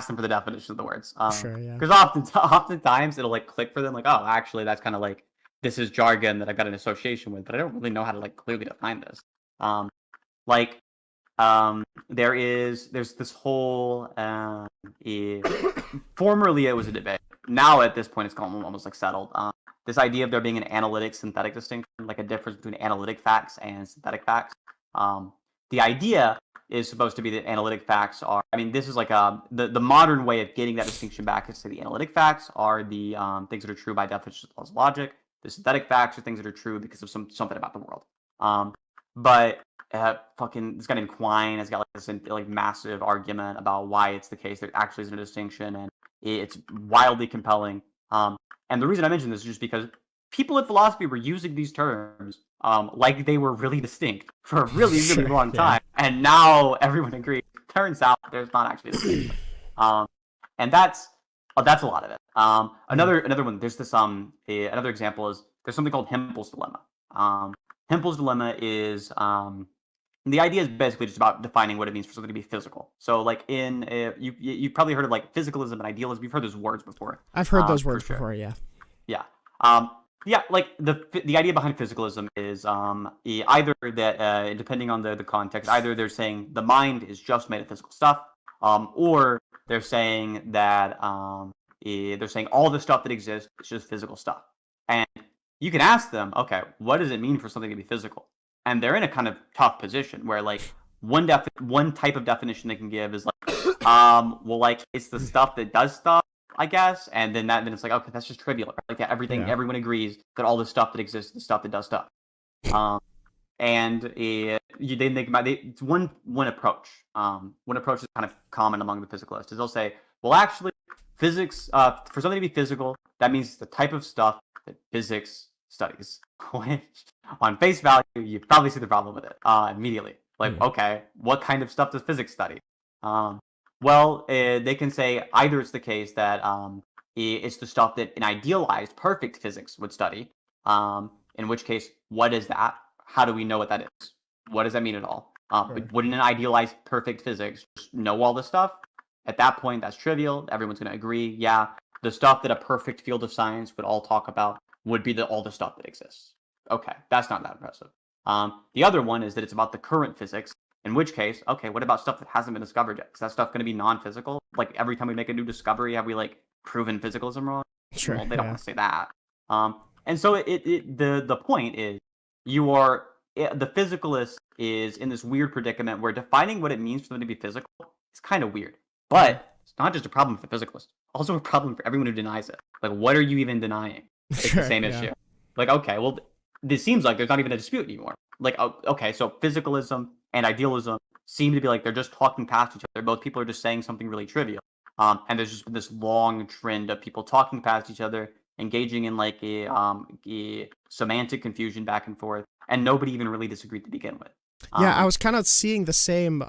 them for the definition of the words. Sure, yeah. Because oftentimes it'll like click for them, like, oh, actually, that's kind of like this is jargon that I've got an association with, but I don't really know how to like clearly define this. There's this whole formerly it was a debate. Now at this point it's almost like settled. This idea of there being an analytic synthetic distinction, like a difference between analytic facts and synthetic facts. The idea is supposed to be that analytic facts are, I mean, this is like the modern way of getting that distinction back is to say the analytic facts are the things that are true by definition of logic. The synthetic facts are things that are true because of something about the world. But fucking this guy named Quine has got like this like massive argument about why it's the case there actually isn't a distinction, and it's wildly compelling. And the reason I mention this is just because people in philosophy were using these terms like they were really distinct for a really really long time, and now everyone agrees. Turns out there's not actually a distinction, and that's a lot of it. Another one. There's this another example is there's something called Hempel's dilemma. Hempel's dilemma is the idea is basically just about defining what it means for something to be physical. So, like you've probably heard of like physicalism and idealism. You've heard those words before. I've heard those words before. Yeah. Yeah. Like the idea behind physicalism is either that depending on the context, either they're saying the mind is just made of physical stuff, or they're saying that they're saying all the stuff that exists is just physical stuff. And you can ask them, okay, what does it mean for something to be physical? And they're in a kind of tough position where like one type of definition they can give is like, well, like it's the stuff that does stuff, I guess, and then it's like, okay, that's just trivial. Like everyone agrees that all the stuff that exists is the stuff that does stuff. And they think about it's one approach. One approach is kind of common among the physicalists is they'll say, well, actually, physics for something to be physical, that means it's the type of stuff that physics studies. Which, on face value, you probably see the problem with it immediately. Like, okay, what kind of stuff does physics study? Well, they can say either it's the case that it's the stuff that an idealized perfect physics would study. In which case, what is that? How do we know what that is? What does that mean at all? Sure. But wouldn't an idealized perfect physics just know all this stuff? At that point, that's trivial. Everyone's going to agree. Yeah, the stuff that a perfect field of science would all talk about would be all the stuff that exists. Okay, that's not that impressive. The other one is that it's about the current physics. In which case, okay, what about stuff that hasn't been discovered yet? Is that stuff going to be non-physical? Like every time we make a new discovery, have we like proven physicalism wrong? Sure. Well, they don't want to say that. And so the point is, the physicalist is in this weird predicament where defining what it means for them to be physical is kind of weird. But it's not just a problem for physicalists, also a problem for everyone who denies it. Like, what are you even denying? It's Sure, the same issue. Like, okay, well, this seems like there's not even a dispute anymore. Like, okay, so physicalism and idealism seem to be like they're just talking past each other. Both people are just saying something really trivial. And there's just been this long trend of people talking past each other, engaging in like a semantic confusion back and forth, and nobody even really disagreed to begin with. Yeah, I was kind of seeing the same,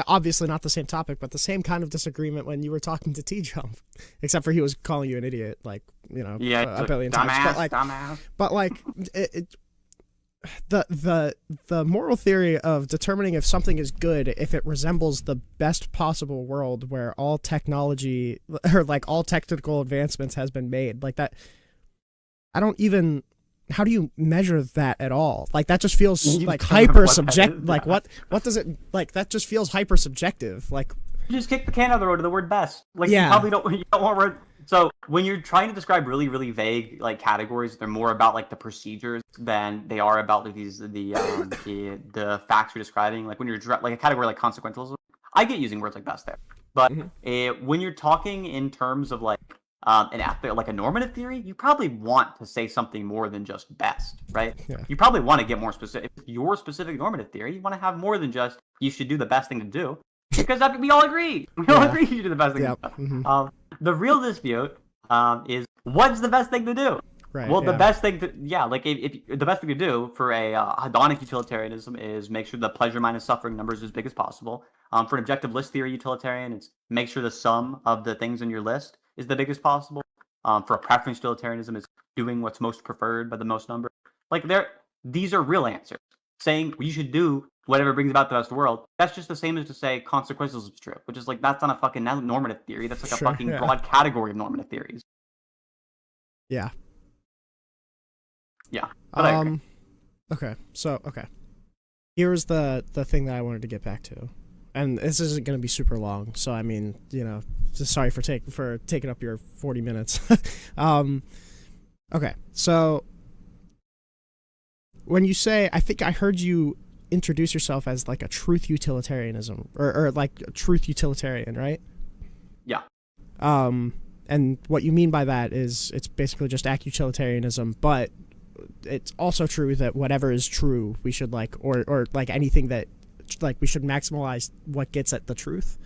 obviously not the same topic, but the same kind of disagreement when you were talking to T-Jump, except for he was calling you an idiot, like, you know, a billion times. But like, the moral theory of determining if something is good if it resembles the best possible world where all technology or like all technical advancements has been made, like that, I don't even. How do you measure that at all? Like that just feels like hyper subjective. Like what does it like? That just feels hyper subjective. Like you just kick the can out the road to the word best. Like yeah. You probably don't. You don't want word. So when you're trying to describe really really vague like categories, they're more about like the procedures than they are about like the facts you're describing. Like when you're like a category like consequentialism, I get using words like best there. But when you're talking in terms of like like a normative theory, you probably want to say something more than just best, right? Yeah. You probably want to get more specific. If your specific normative theory, you want to have more than just you should do the best thing to do, because we all agree. We all agree you should do the best thing to do. The real dispute is what's the best thing to do. Right. Well, the best thing to like if the best thing to do for a hedonic utilitarianism is make sure the pleasure minus suffering number is as big as possible. For an objective list theory utilitarian, it's make sure the sum of the things in your list is the biggest possible. For a preference utilitarianism, it's doing what's most preferred by the most number. Like these are real answers. Saying you should do whatever brings about the best world. That's just the same as to say consequentialism is true, which is like that's not a fucking normative theory. That's like a fucking broad category of normative theories. Yeah. Yeah. Okay. So here's the thing that I wanted to get back to, and this isn't going to be super long. So I mean, you know, just sorry for taking up your 40 minutes. Okay. So when you say, I think I heard you introduce yourself as like a truth utilitarianism or like a truth utilitarian, right? Yeah. And what you mean by that is it's basically just act-utilitarianism, but it's also true that whatever is true, we should like, or like anything that, like, we should maximize what gets at the truth.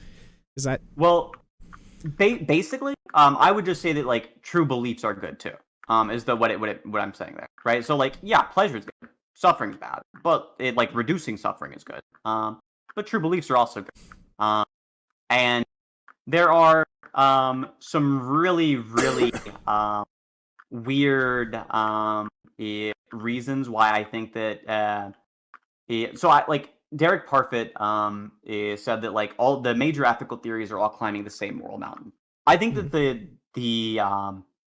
Is that? Well, basically, I would just say that like true beliefs are good too. Is what I'm saying there, right? So like, yeah, pleasure is good, suffering's bad, but like reducing suffering is good. But true beliefs are also good. And there are some really really weird reasons why I think that so I like Derek Parfit said that like all the major ethical theories are all climbing the same moral mountain. I think that the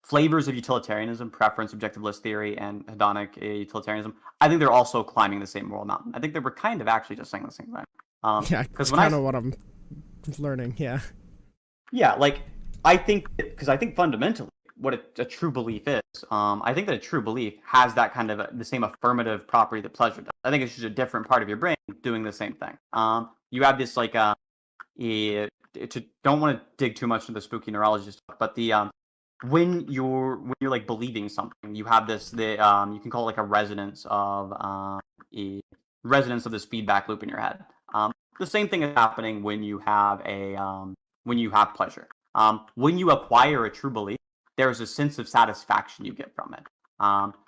flavors of utilitarianism, preference, objectivist theory, and hedonic utilitarianism, I think they're also climbing the same moral mountain. I think they were kind of actually just saying the same thing. Yeah, that's kind of what I'm learning. Yeah. Yeah, like I think fundamentally what a true belief is. I think that a true belief has that kind of the same affirmative property that pleasure does. I think it's just a different part of your brain doing the same thing. You have this like don't want to dig too much into the spooky neurology stuff, but the when you're like believing something, you have this you can call it like a resonance of this feedback loop in your head. The same thing is happening when you have pleasure. When you acquire a true belief, there's a sense of satisfaction you get from it.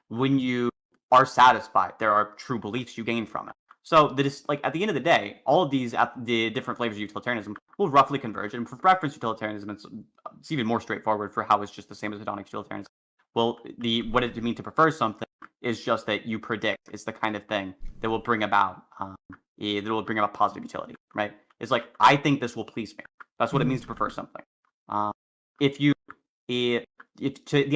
When you are satisfied, there are true beliefs you gain from it. So like at the end of the day, all of the different flavors of utilitarianism will roughly converge. And for preference utilitarianism, it's even more straightforward for how it's just the same as hedonic utilitarianism. Well, what it means to prefer something is just that you predict it's the kind of thing that will bring about positive utility, right? It's like, I think this will please me. That's what it means to prefer something. If you the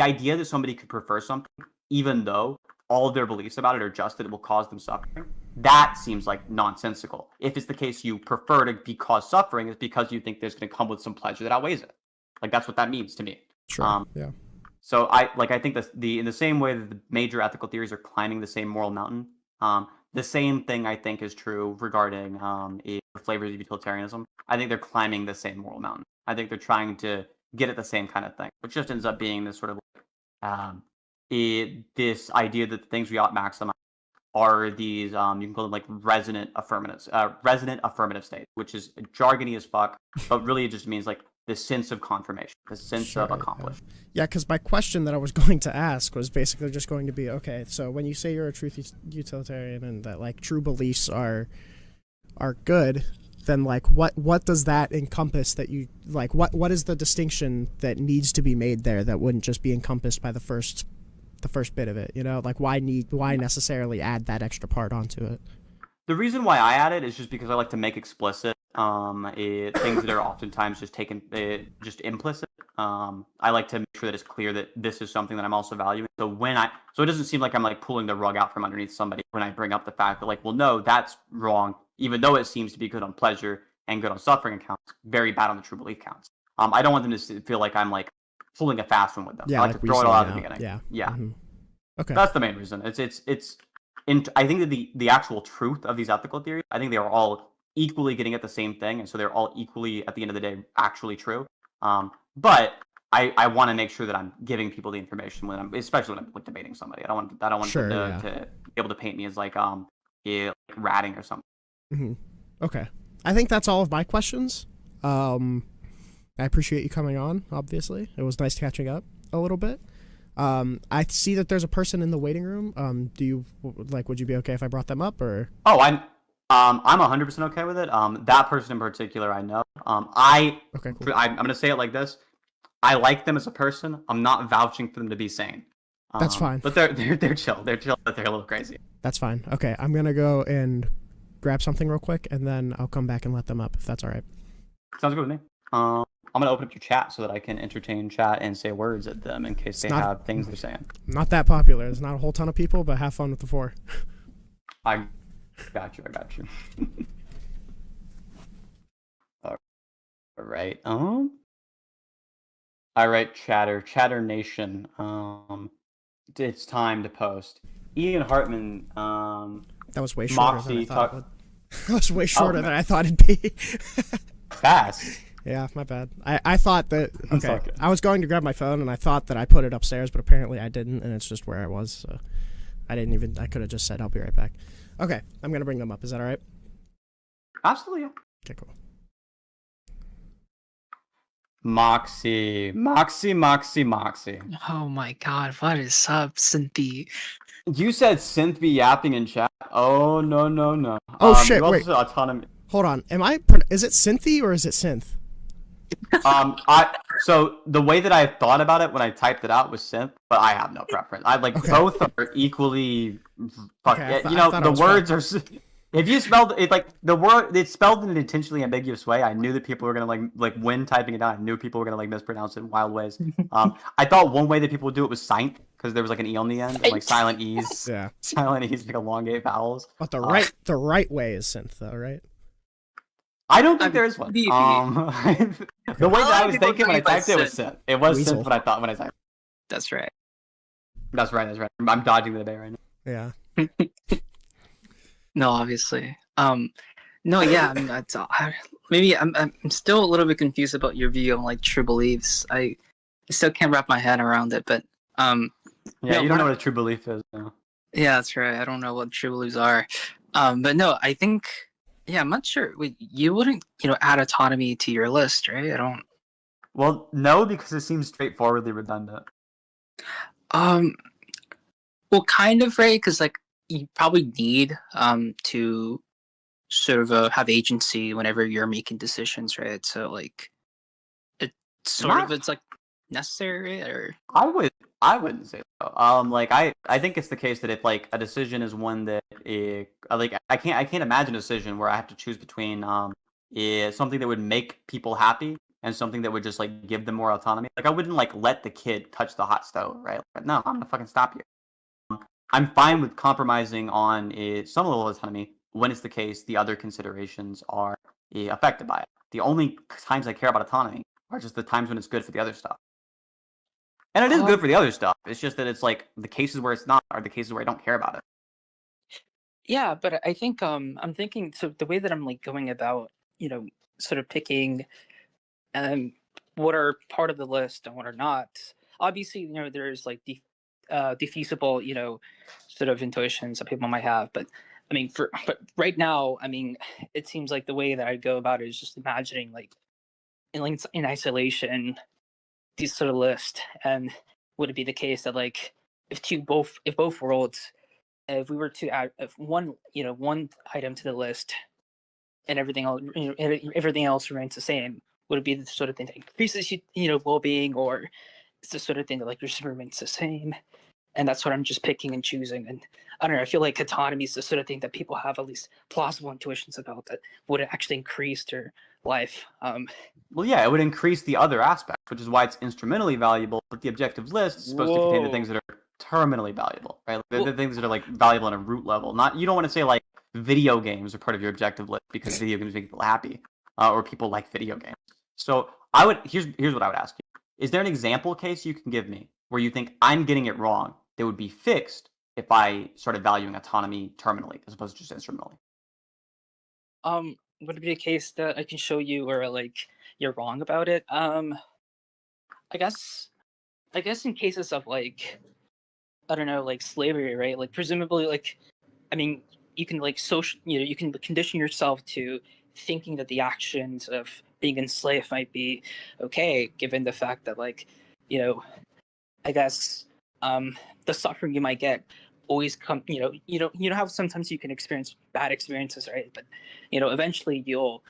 idea that somebody could prefer something, even though all of their beliefs about it are just that it will cause them suffering, that seems like nonsensical. If it's the case you prefer to cause suffering, it's because you think there's going to come with some pleasure that outweighs it. Like, that's what that means to me. Sure. Yeah. So I think that in the same way that the major ethical theories are climbing the same moral mountain, the same thing I think is true regarding flavors of utilitarianism. I think they're climbing the same moral mountain. I think they're trying to get at the same kind of thing, which just ends up being this sort of this idea that the things we ought maximize are these you can call them like resonant affirmative states, which is jargony as fuck, but really it just means like the sense of confirmation, the sense of accomplishment. Yeah, because my question that I was going to ask was basically just going to be, okay, so when you say you're a truth utilitarian and that like true beliefs are good, then like what does that encompass that you like? What is the distinction that needs to be made there that wouldn't just be encompassed by the first bit of it? You know, like why necessarily add that extra part onto it? The reason why I add it is just because I like to make explicit things that are oftentimes just taken just implicit. I like to make sure that it's clear that this is something that I'm also valuing. So it doesn't seem like I'm like pulling the rug out from underneath somebody when I bring up the fact that like, well, no, that's wrong, even though it seems to be good on pleasure and good on suffering accounts, very bad on the true belief counts. I don't want them to feel like I'm like pulling a fast one with them. Yeah, I like to throw it all out at the beginning. Yeah. Mm-hmm. Okay. That's the main reason. I think that the actual truth of these ethical theories, I think they are all equally getting at the same thing, and so they're all equally at the end of the day actually true. But I want to make sure that I'm giving people the information especially when I'm like debating somebody. I don't want them to be able to paint me as like ratting or something. Mm-hmm. Okay, I think that's all of my questions. I appreciate you coming on. Obviously, it was nice catching up a little bit. I see that there's a person in the waiting room. Would you be okay if I brought them up, or? Oh, I'm 100% okay with it. That person in particular, I know. Okay, cool. I'm going to say it like this. I like them as a person. I'm not vouching for them to be sane. That's fine. But they're chill. They're chill, but they're a little crazy. That's fine. Okay, I'm going to go and grab something real quick, and then I'll come back and let them up, if that's all right. Sounds good with me. I'm going to open up your chat so that I can entertain chat and say words at them in case they have things they're saying. Not that popular. There's not a whole ton of people, but have fun with the 4. I got you. All right. All right, Chatter Nation. It's time to post. Ian Hartman. That was way shorter Moxie than I thought. That was way shorter than I thought it'd be. Fast. Yeah, my bad. I thought that. Okay, I was going to grab my phone and I thought that I put it upstairs, but apparently I didn't, and it's just where I was. So I could have just said I'll be right back. Okay, I'm gonna bring them up. Is that all right? Absolutely. Okay, cool. Moxie. Oh my god, what is up, Sinthe? You said Sinthe be yapping in chat. Oh no. Oh shit! Wait. Autonomy. Hold on. Is it Sinthe or is it Synth? So the way that I thought about it when I typed it out was synth, but I have no preference. Both are equally. The words are. If you spelled it like the word, it's spelled in an intentionally ambiguous way. I knew that people were gonna like when typing it out. I knew people were gonna like mispronounce it in wild ways. I thought one way that people would do it was Sinthe because there was like an e on the end, and, like silent e's. Yeah. Silent e's like elongate vowels. But the right way is synth, though, right? I don't think there is one. The way that I was thinking when I typed it was synth. It was synth what I thought when I typed. That's right. That's right. I'm dodging the debate right now. Yeah. No, obviously. No, yeah. I mean, I'm still a little bit confused about your view on like true beliefs. I still can't wrap my head around it, but yeah, you don't know what a true belief is. No. Yeah, that's right. I don't know what true beliefs are. But no, I think. Yeah, I'm not sure. You wouldn't, add autonomy to your list, right? I don't. Well, no, because it seems straightforwardly redundant. Well, kind of, right? Because like you probably need to sort of have agency whenever you're making decisions, right? So like it's sort of Not it's like necessary, or I wouldn't say so. Like I think it's the case that if like a decision is one that like I can't imagine a decision where I have to choose between something that would make people happy and something that would just like give them more autonomy. Like I wouldn't like let the kid touch the hot stove, right? Like, no, I'm gonna fucking stop you. I'm fine with compromising on some level of autonomy when it's the case the other considerations are affected by it. The only times I care about autonomy are just the times when it's good for the other stuff. And it is good for the other stuff. It's just that it's like the cases where it's not are the cases where I don't care about it. yeah. But I think I'm thinking, so the way that I'm like going about, sort of picking what are part of the list and what are not. Obviously, there's like defeasible, sort of intuitions that people might have, but I mean, but right now, I mean, it seems like the way that I go about it is just imagining like in isolation these sort of list, and would it be the case that like if both worlds, if we were to add if one item to the list and everything else everything else remains the same, would it be the sort of thing that increases well-being, or it's the sort of thing that like just remains the same? And that's what I'm just picking and choosing. And I don't know, I feel like autonomy is the sort of thing that people have at least plausible intuitions about that would actually increase their life. Well, yeah, it would increase the other aspects, which is why it's instrumentally valuable. But the objective list is supposed to contain the things that are terminally valuable, right? Like, the things that are like valuable on a root level. Not you don't want to say like video games are part of your objective list because video games make people happy, or people like video games. So here's what I would ask you: is there an example case you can give me where you think I'm getting it wrong that would be fixed if I started valuing autonomy terminally as opposed to just instrumentally? Would it be a case that I can show you where like you're wrong about it? I guess in cases of like, I don't know, like slavery, right? Like presumably, like, I mean, you can like you can condition yourself to thinking that the actions of being enslaved might be okay, given the fact that like, you know, I guess the suffering you might get always come. You know how sometimes you can experience bad experiences, right? But eventually your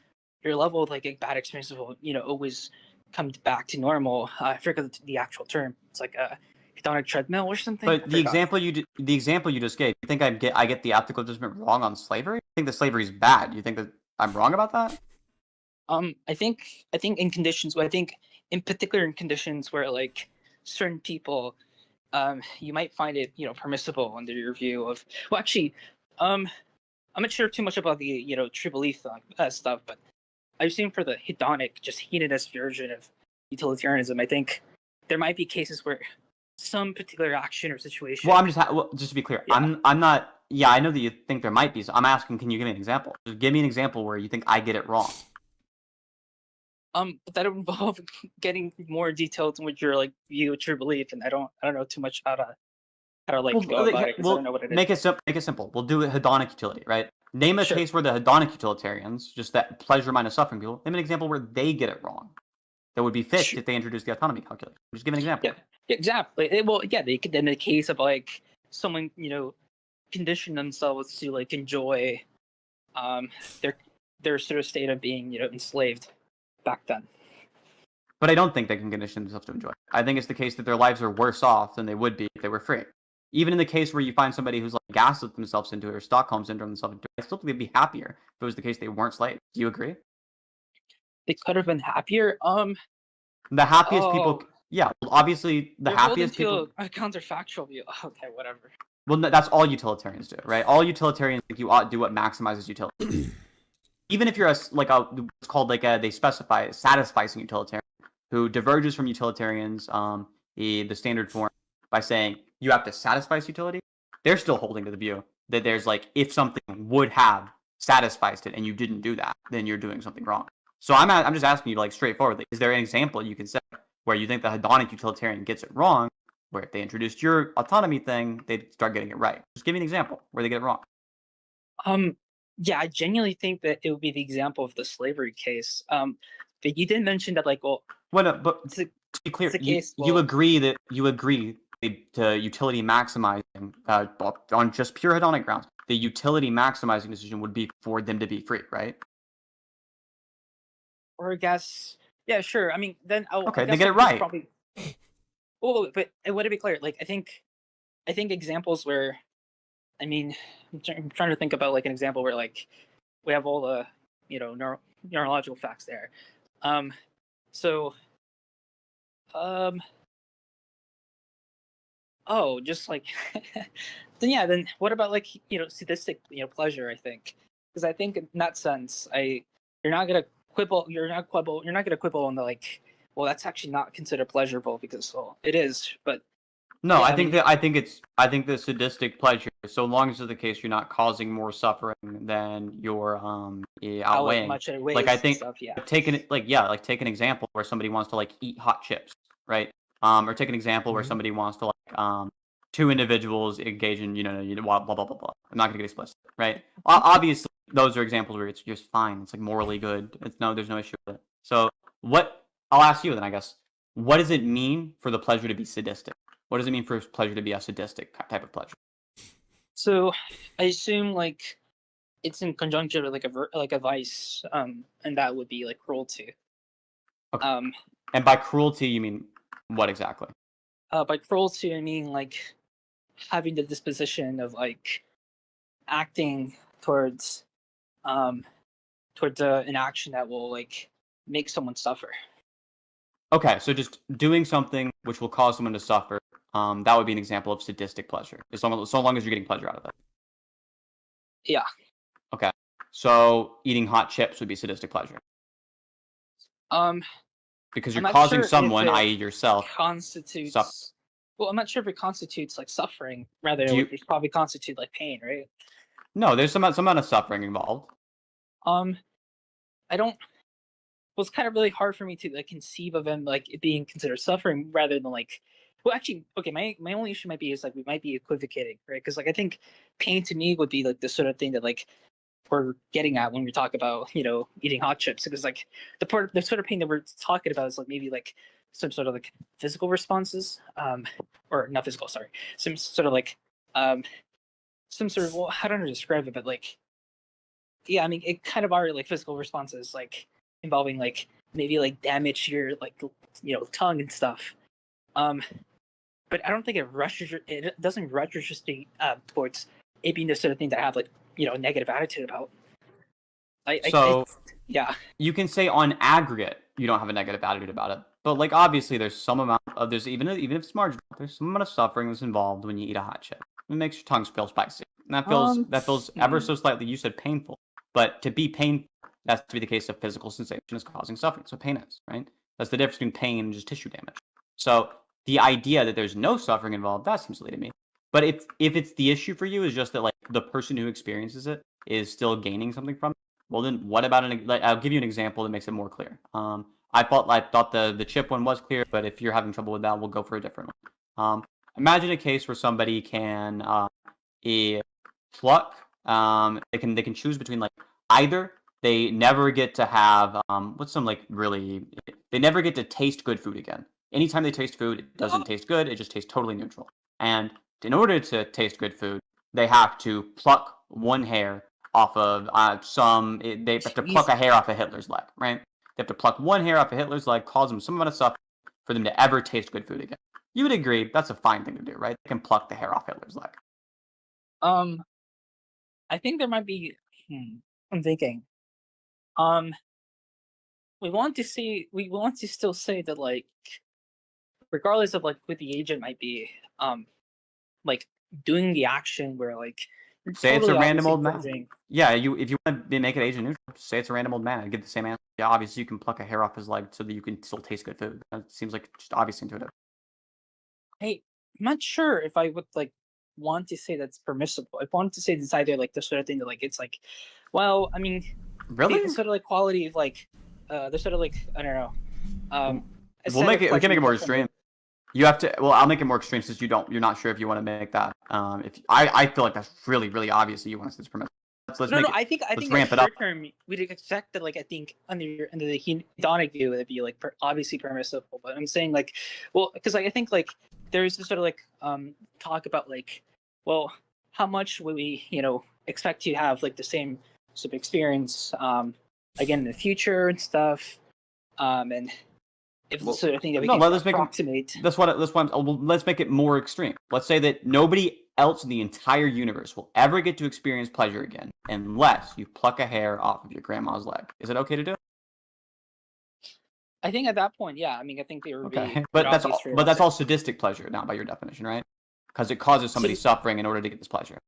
level of like bad experiences will always come back to normal. I forget the actual term. It's like a hedonic treadmill or something. But I forgot. the example you just gave, you think I get the optical judgment wrong on slavery? You think that slavery is bad? You think that I'm wrong about that? I think in conditions. I think in particular in conditions where like certain people, you might find it permissible under your view of. Well, actually, I'm not sure too much about the true belief stuff, but I've seen for the hedonic, just hedonist version of utilitarianism, I think there might be cases where some particular action or situation. Well, just to be clear, Yeah. I'm not. Yeah, I know that you think there might be. So I'm asking, can you give me an example? Just give me an example where you think I get it wrong. But that would involve getting more detailed in what your like view of true belief, and I don't know too much how to like go about it because I don't know what it is. Make it simple. We'll do a hedonic utility, right? Name a Sure. case where the hedonic utilitarians, just that pleasure minus suffering people, name an example where they get it wrong. That would be fixed if they introduce the autonomy calculus. Just give an example. Yeah, exactly. Well, yeah, they could in the case of like someone condition themselves to like enjoy um their sort of state of being enslaved back then. But I don't think they can condition themselves to enjoy it. I think it's the case that their lives are worse off than they would be if they were free. Even in the case where you find somebody who's like gaslit themselves into it or Stockholm syndrome themselves into it, I still think they'd be happier if it was the case they weren't slaves. Do you agree? They could have been happier. The happiest people, yeah, obviously the They're happiest holding people. to a counterfactual view. Okay, whatever. Well, that's all utilitarians do, right? All utilitarians think you ought to do what maximizes utility. Even if you're what's called they specify satisficing utilitarian, who diverges from utilitarians, the standard form, by saying you have to satisfice utility. They're still holding to the view that there's like if something would have satisficed it and you didn't do that, then you're doing something wrong. So I'm just asking you like straightforwardly, is there an example you can say where you think the hedonic utilitarian gets it wrong, where if they introduced your autonomy thing, they'd start getting it right? Just give me an example where they get it wrong. Yeah, I genuinely think that it would be the example of the slavery case. But you did mention that, like, well, Well, no, but it's a, to be clear, it's a case. you agree to utility maximizing on just pure hedonic grounds. The utility maximizing decision would be for them to be free, right? Or I guess, yeah, sure. I mean, then Okay, I they guess get it what this right. probably. Oh, but I want to be clear. Like, I think examples where, I mean, I'm trying to think about like an example where like we have all the neurological facts there. So, um, oh, just like then yeah, then what about like sadistic pleasure? I think because I think in that sense, you're not gonna you're not gonna quibble on the like. Well, that's actually not considered pleasurable because well, it is, but No, yeah, I think the sadistic pleasure, so long as it's the case, you're not causing more suffering than you're how outweighing. much it Like I weighs and think stuff. Yeah. take an example where somebody wants to like eat hot chips, right? Or take an example where Mhm. somebody wants to like two individuals engage in blah blah blah blah blah. I'm not gonna get explicit, right? Obviously, those are examples where it's just fine. It's like morally good. There's no issue with it. So what I'll ask you then, I guess, what does it mean for the pleasure to be sadistic? What does it mean for pleasure to be a sadistic type of pleasure? So I assume like it's in conjunction with like a vice, and that would be like cruelty. Okay. Um, And by cruelty, you mean what exactly? by cruelty, I mean like having the disposition of like acting towards an action that will like make someone suffer. Okay, so just doing something which will cause someone to suffer, that would be an example of sadistic pleasure, so long as you're getting pleasure out of it. Yeah. Okay, so eating hot chips would be sadistic pleasure. Because you're causing someone, i.e. yourself, constitutes. suffer. Well, I'm not sure if it constitutes like suffering. Rather, it probably constitute like pain, right? No, there's some amount of suffering involved. I don't. Well, it's kind of really hard for me to like conceive of them like it being considered suffering rather than like. Well, actually, okay. My only issue might be is like we might be equivocating, right? Because like I think pain to me would be like the sort of thing that like we're getting at when we talk about eating hot chips, because like the sort of pain that we're talking about is like maybe like some sort of like physical responses, or not physical, sorry, some sort of like some sort of, well, I don't know how to describe it, but like yeah, I mean it kind of are like physical responses like involving like maybe like damage to your like tongue and stuff, but I don't think it doesn't register towards it being the sort of thing that I have like negative attitude about. Yeah. You can say on aggregate you don't have a negative attitude about it, but like obviously there's some amount of even if it's marginal, there's some amount of suffering that's involved when you eat a hot chip. It makes your tongue feel spicy, and that feels ever so slightly. You said painful, but to be painful, that's to be the case of physical sensation is causing suffering. So pain is, right. That's the difference between pain and just tissue damage. So the idea that there's no suffering involved, that seems silly to me. But if it's the issue for you is just that like the person who experiences it is still gaining something from it, well then what about I'll give you an example that makes it more clear. I thought the chip one was clear, but if you're having trouble with that, we'll go for a different one. Imagine a case where somebody can pluck. They can choose between like either they never get to have they never get to taste good food again. Anytime they taste food, it doesn't taste good. It just tastes totally neutral. And in order to taste good food, they have to pluck one hair off of they have to pluck a hair off of Hitler's leg, right? They have to pluck one hair off of Hitler's leg, cause them some amount of suffering for them to ever taste good food again. You would agree that's a fine thing to do, right? They can pluck the hair off Hitler's leg. I think there might be. I'm thinking. We want to still say that like, regardless of like who the agent might be, like doing the action where like say totally it's a random old man. Yeah, if you want to make it agent neutral, say it's a random old man. I'd give the same answer. Yeah, obviously you can pluck a hair off his leg so that you can still taste good food. That seems like just obvious intuitive. Hey, I'm not sure if I would like want to say that's permissible. I want to say it's either like the sort of thing that like it's like, well, I mean, really, the sort of like quality of like, the sort of like I don't know. We can make it more extreme. You have to. Well, I'll make it more extreme since you're not sure if you want to make that. I feel like that's really, really obvious that you want to say it's permissible. I think ramp it up. Term, we'd expect that like I think under the hedonic view it'd be like obviously permissible, but I'm saying like, well, because like I think like there is this sort of like talk about like, well, how much will we expect to have like the same sort of experience again in the future and stuff, and if the sort of thing that we no, can let's make approximate. let's make it more extreme. Let's say that nobody else in the entire universe will ever get to experience pleasure again unless you pluck a hair off of your grandma's leg. Is it okay to do? I think at that point, yeah. I mean, I think there would Okay, be. but that's all sadistic pleasure now by your definition, right? Because it causes somebody suffering in order to get this pleasure.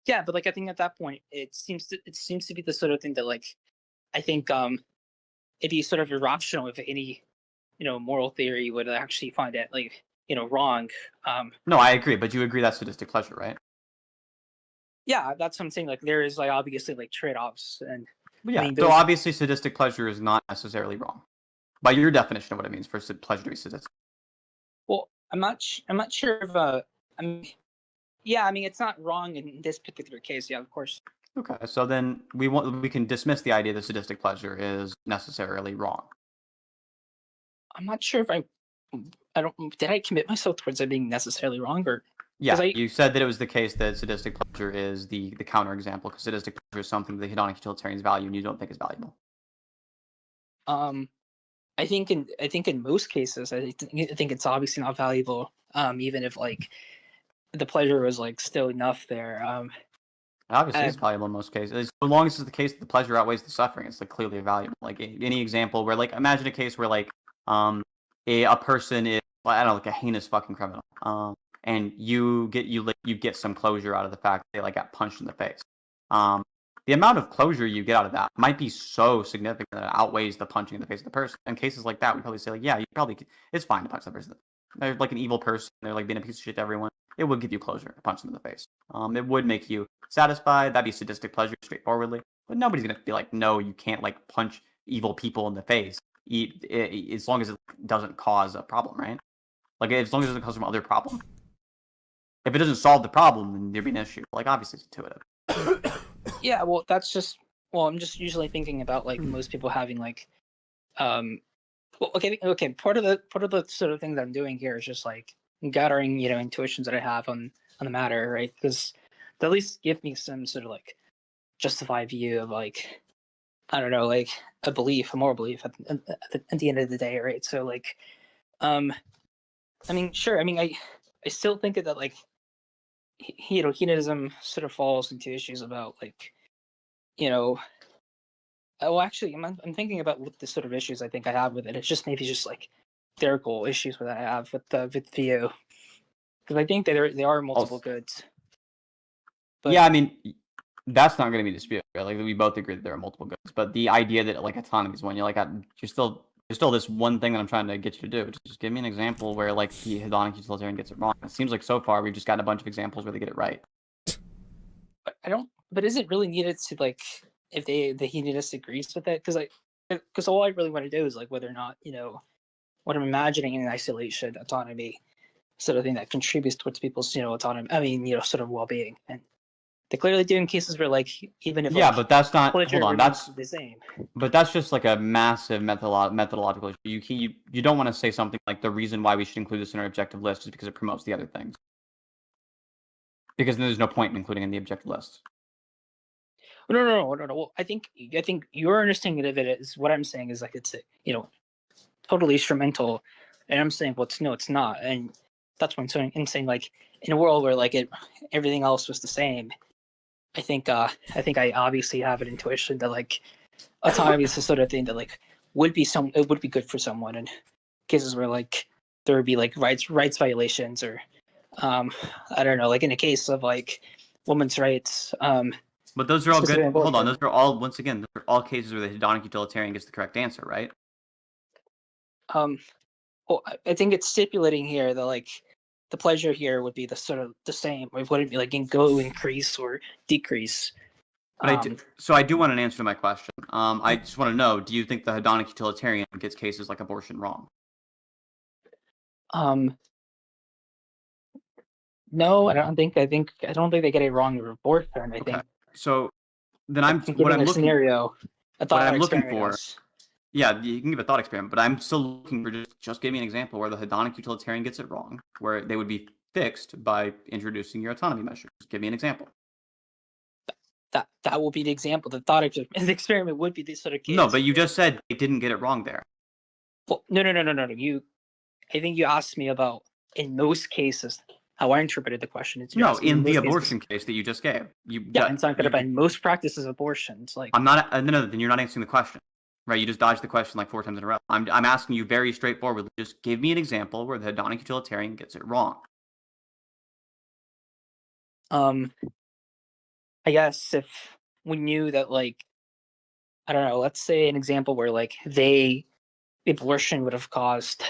Yeah, but like I think at that point, it seems to be the sort of thing that like I think it'd be sort of irrational if any moral theory would actually find it like wrong. No, I agree, but you agree that's sadistic pleasure, right? Yeah, that's what I'm saying. Like there is like obviously like trade-offs, and But yeah, I mean, so obviously sadistic pleasure is not necessarily wrong by your definition of what it means for pleasure to be sadistic. well, I'm not sure if I mean, yeah, I mean it's not wrong in this particular case. Yeah, of course. Okay, so then we can dismiss the idea that sadistic pleasure is necessarily wrong. I'm not sure if I don't did I commit myself towards it being necessarily wrong or Yeah, I you said that it was the case that sadistic pleasure is the counterexample because sadistic pleasure is something that hedonic utilitarians value and you don't think is valuable. I think in most cases I think it's obviously not valuable. Even if like the pleasure was like still enough there. Obviously, it's valuable in most cases. So long as it's the case that the pleasure outweighs the suffering, it's like clearly valuable. Like any example where, like, imagine a case where, like, a person is, well, I don't know, like a heinous fucking criminal, and you get some closure out of the fact that they like got punched in the face. The amount of closure you get out of that might be so significant that it outweighs the punching in the face of the person. In cases like that, we probably say, like, yeah, it's fine to punch the person. They're like an evil person. They're like being a piece of shit to everyone. It would give you closure to punch them in the face. It would make you satisfied. That'd be sadistic pleasure, straightforwardly. But nobody's gonna be like, no, you can't like punch evil people in the face, as long as it doesn't cause a problem, right? Like as long as it doesn't cause some other problem. If it doesn't solve the problem, then there'd be an issue. Like obviously it's intuitive. Yeah, well, I'm just usually thinking about like most people having like, well, okay. Part of the sort of thing that I'm doing here is just like gathering, intuitions that I have on the matter, right? Because they at least give me some sort of like justified view of like, I don't know, like a moral belief at the end of the day, right? So like, I mean, sure. I mean, I still think that like, hedonism sort of falls into issues about like, well, actually, I'm thinking about what the sort of issues I think I have with it. It's just maybe just like theoretical issues that I have with the view, because I think that there are multiple goods. But, yeah, I mean, that's not going to be disputed. Right? Like we both agree that there are multiple goods, but the idea that like autonomy is one, you're like, there's still this one thing that I'm trying to get you to do. Just give me an example where like the hedonic utilitarian gets it wrong. It seems like so far we've just gotten a bunch of examples where they get it right. but I don't. But is it really needed to like if the hedonist agrees with it? Because all I really want to do is like whether or not what I'm imagining in isolation autonomy sort of thing that contributes towards people's autonomy. I mean sort of well-being, and they clearly do in cases where like even if but that's not. Hold on, that's the same. But that's just like a massive methodological issue. You don't want to say something like the reason why we should include this in our objective list is because it promotes the other things. Because then there's no point in including in the objective list. No. Well, I think your understanding of it is what I'm saying is like it's totally instrumental, and I'm saying well it's not, and that's what I'm saying like in a world where like everything else was the same. I think I obviously have an intuition that like autonomy is the sort of thing that like it would be good for someone in cases where like there would be like rights violations or I don't know, like in a case of like women's rights. But those are all good. Hold on, those are all cases where the hedonic utilitarian gets the correct answer, right? Well, I think it's stipulating here that like the pleasure here would be the sort of the same. It wouldn't be like increase or decrease. But I do want an answer to my question. I just want to know: do you think the hedonic utilitarian gets cases like abortion wrong? No, I don't think they get it wrong with abortion. I think so. Then what I'm looking for Yeah, you can give a thought experiment, but I'm still looking for just give me an example where the hedonic utilitarian gets it wrong, where they would be fixed by introducing your autonomy measure. Just give me an example. That will be the example. The thought experiment would be this sort of case. No, but you just said they didn't get it wrong there. Well, no. I think you asked me about in most cases how I interpreted the question. It's No, in the abortion case that you just gave. It's not going to be most practices abortions. Like I'm not. No, then you're not answering the question. Right, you just dodged the question like 4 times in a row. I'm asking you very straightforwardly. Just give me an example where the hedonic utilitarian gets it wrong. I guess if we knew that, like, I don't know, let's say an example where like the abortion would have caused,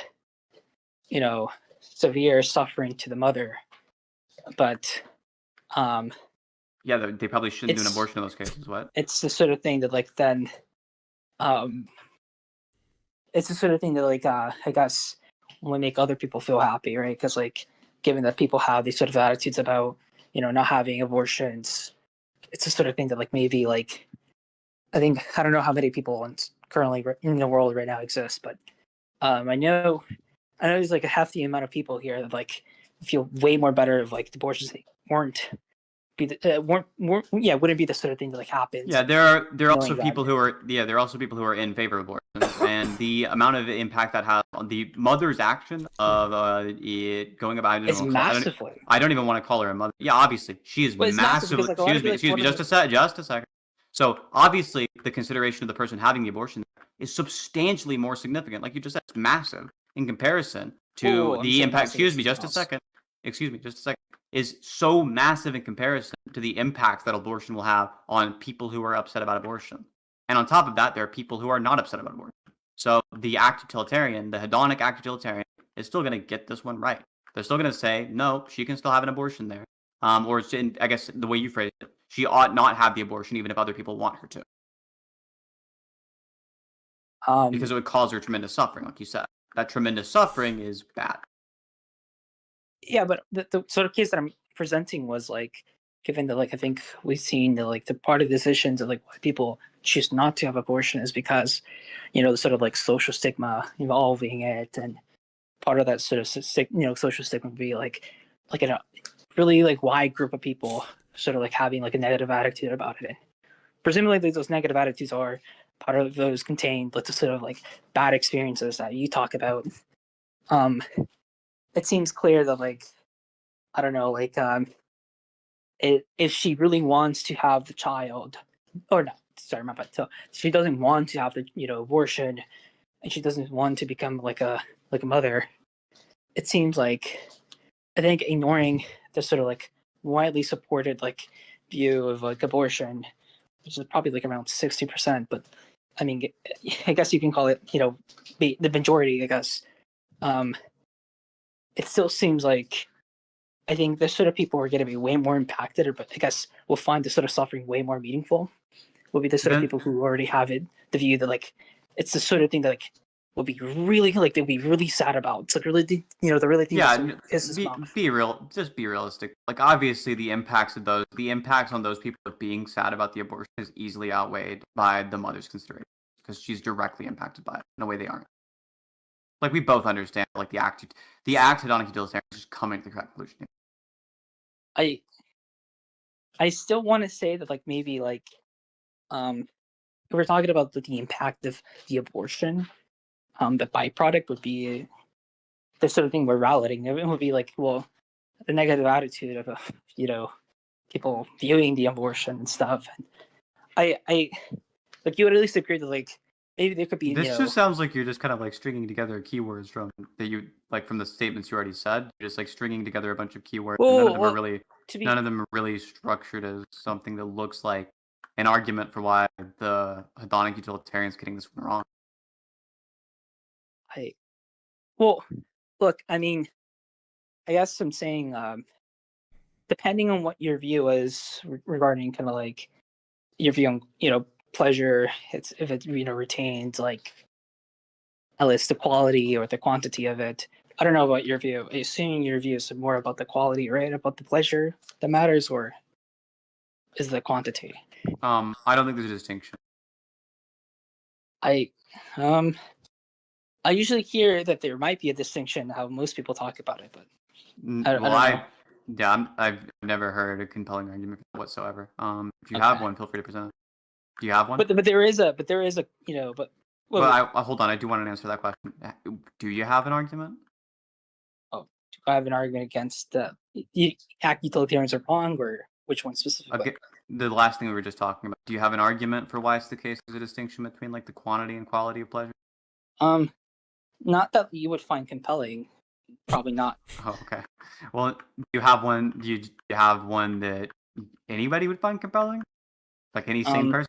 severe suffering to the mother, but yeah, they probably shouldn't do an abortion in those cases. What? It's the sort of thing that like then, it's the sort of thing that like I guess will make other people feel happy, right? Because like given that people have these sort of attitudes about not having abortions, it's the sort of thing that like maybe like I don't know how many people currently in the world right now exist, but I know there's like a hefty amount of people here that like feel way more better if like abortions wouldn't be the sort of thing that like happens. Yeah, there are also people who are in favor of abortions, and the amount of impact that has on the mother's action of going about it's massively. I don't even want to call her a mother. Yeah, obviously she is massively. Excuse me, just a second. So obviously the consideration of the person having the abortion is substantially more significant. Like you just said, it's massive in comparison to the impact. Excuse me, just a second. Is so massive in comparison to the impacts that abortion will have on people who are upset about abortion. And on top of that, there are people who are not upset about abortion. So the act utilitarian, the hedonic act utilitarian, is still going to get this one right. They're still going to say, no, she can still have an abortion there. Or I guess the way you phrased it, she ought not have the abortion even if other people want her to. Because it would cause her tremendous suffering, like you said. That tremendous suffering is bad. Yeah, but the sort of case that I'm presenting was like, given that like I think we've seen that like the part of decisions of like why people choose not to have abortion is because, the sort of like social stigma involving it, and part of that sort of social stigma would be like in a really like wide group of people sort of like having like a negative attitude about it. And presumably those negative attitudes are part of those contained like the sort of like bad experiences that you talk about. It seems clear that like I don't know, like if she really wants to have the child, or no, sorry, my bad. So she doesn't want to have the abortion, and she doesn't want to become like a mother. It seems like I think ignoring the sort of like widely supported like view of like abortion, which is probably like around 60%, but I mean, I guess you can call it the majority, I guess. It still seems like I think the sort of people who are going to be way more impacted, but I guess will find the sort of suffering way more meaningful, will be the sort of people who already have the view that like it's the sort of thing that like will be really like they'll be really sad about. It's like really the really thing. Yeah, be real. Just be realistic. Like obviously the impacts on those people of being sad about the abortion is easily outweighed by the mother's consideration because she's directly impacted by it in a way they aren't. Like we both understand, like the act hedonic utilitarian is just coming to the correct conclusion. I still want to say that like maybe like if we're talking about the impact of the abortion, the byproduct would be the sort of thing we're validating. It would be like, well, the negative attitude of people viewing the abortion and stuff. I like you would at least agree that like maybe there could be. This just sounds like you're just kind of like stringing together keywords from the statements you already said. You're just like stringing together a bunch of keywords. None of them are really structured as something that looks like an argument for why the hedonic utilitarian is getting this one wrong. Look, I mean, I guess I'm saying, depending on what your view is regarding kind of like your view on pleasure, if it retains like at least the quality or the quantity of it. I don't know about your view. Assuming your view is more about the quality, right? About the pleasure that matters, or is the quantity? I don't think there's a distinction. I um I usually hear that there might be a distinction how most people talk about it, but I Well, don't know. I've never heard a compelling argument whatsoever. If you have Okay. one, feel free to present. Do you have one? But there is a wait, Well, wait. I hold on. I do want to answer that question. Do you have an argument? Oh, do I have an argument against act utilitarians are wrong, or which one specifically? Okay, the last thing we were just talking about. Do you have an argument for why it's the case there's a distinction between like the quantity and quality of pleasure? Um, Not that you would find compelling. Probably not. Oh, okay. Well, do you have one? Do you have one that anybody would find compelling? Like any sane Um, person?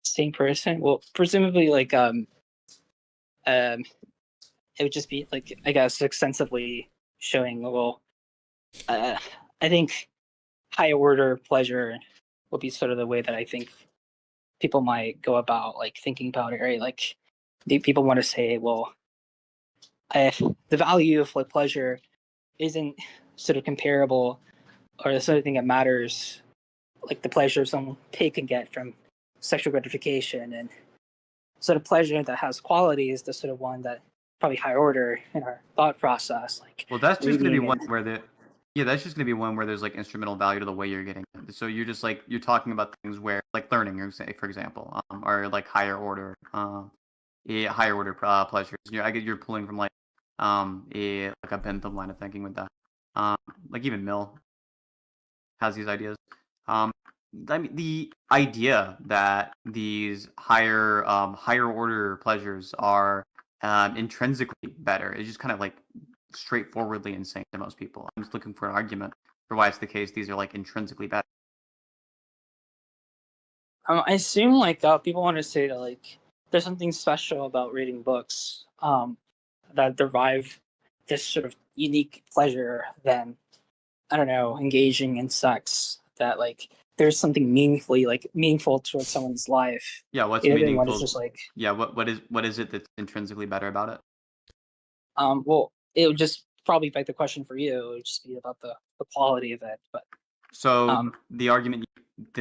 Same person. Well, presumably, um, it would just be like, I guess, extensively showing. Well, uh, I think higher order pleasure would be sort of the way that I think people might go about like thinking about it. Right? Like, people want to say, well, the value of like pleasure isn't sort of comparable, or the sort of thing that matters, like the pleasure some pig can get from sexual gratification, and sort of pleasure that has quality is the sort of one that probably higher order in our thought process, like Well, that's just going to be reading one and where that's just going to be one where there's like instrumental value to the way you're getting it. So you're just like you're talking about things where like learning, or say for example, or like higher order pleasures. You're pulling from like like a Bentham line of thinking with that. Like even Mill has these ideas. Um, I mean, the idea that these higher order pleasures are intrinsically better is just kind of like straightforwardly insane to most people. I'm just looking for an argument for why it's the case these are like intrinsically better. I assume like people want to say that like there's something special about reading books that derive this sort of unique pleasure than, I don't know, engaging in sex, that like there's something meaningful towards someone's life. Yeah, what's The other one is meaningful? just like Yeah, what is it that's intrinsically better about it? well, it would just probably beg the question for you. It would just be about the quality of it. But So um, the argument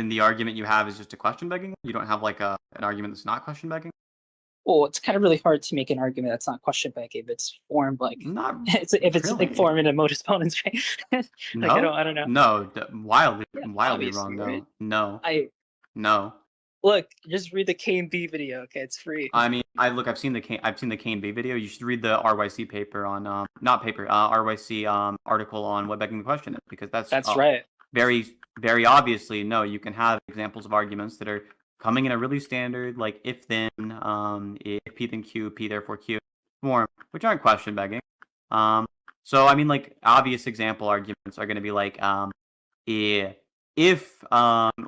you have is just a question begging. You don't have like an argument that's not question begging. well, it's kind of really hard to make an argument that's not question begging if it's formed like Not if it's like really. formed in a modus ponens, right? Like No, I don't know. no, Yeah, wildly wrong. obviously, right? No, no, I no. Look, just read the K and B video. Okay, it's free. I mean, I've seen the Kane B video. You should read the RYC paper on not paper RYC article on what begging the question is, because that's That's right. very obviously no. You can have examples of arguments that are coming in a really standard like if then if P then Q P therefore Q form, which aren't question begging. So I mean like obvious example arguments are going to be like yeah. If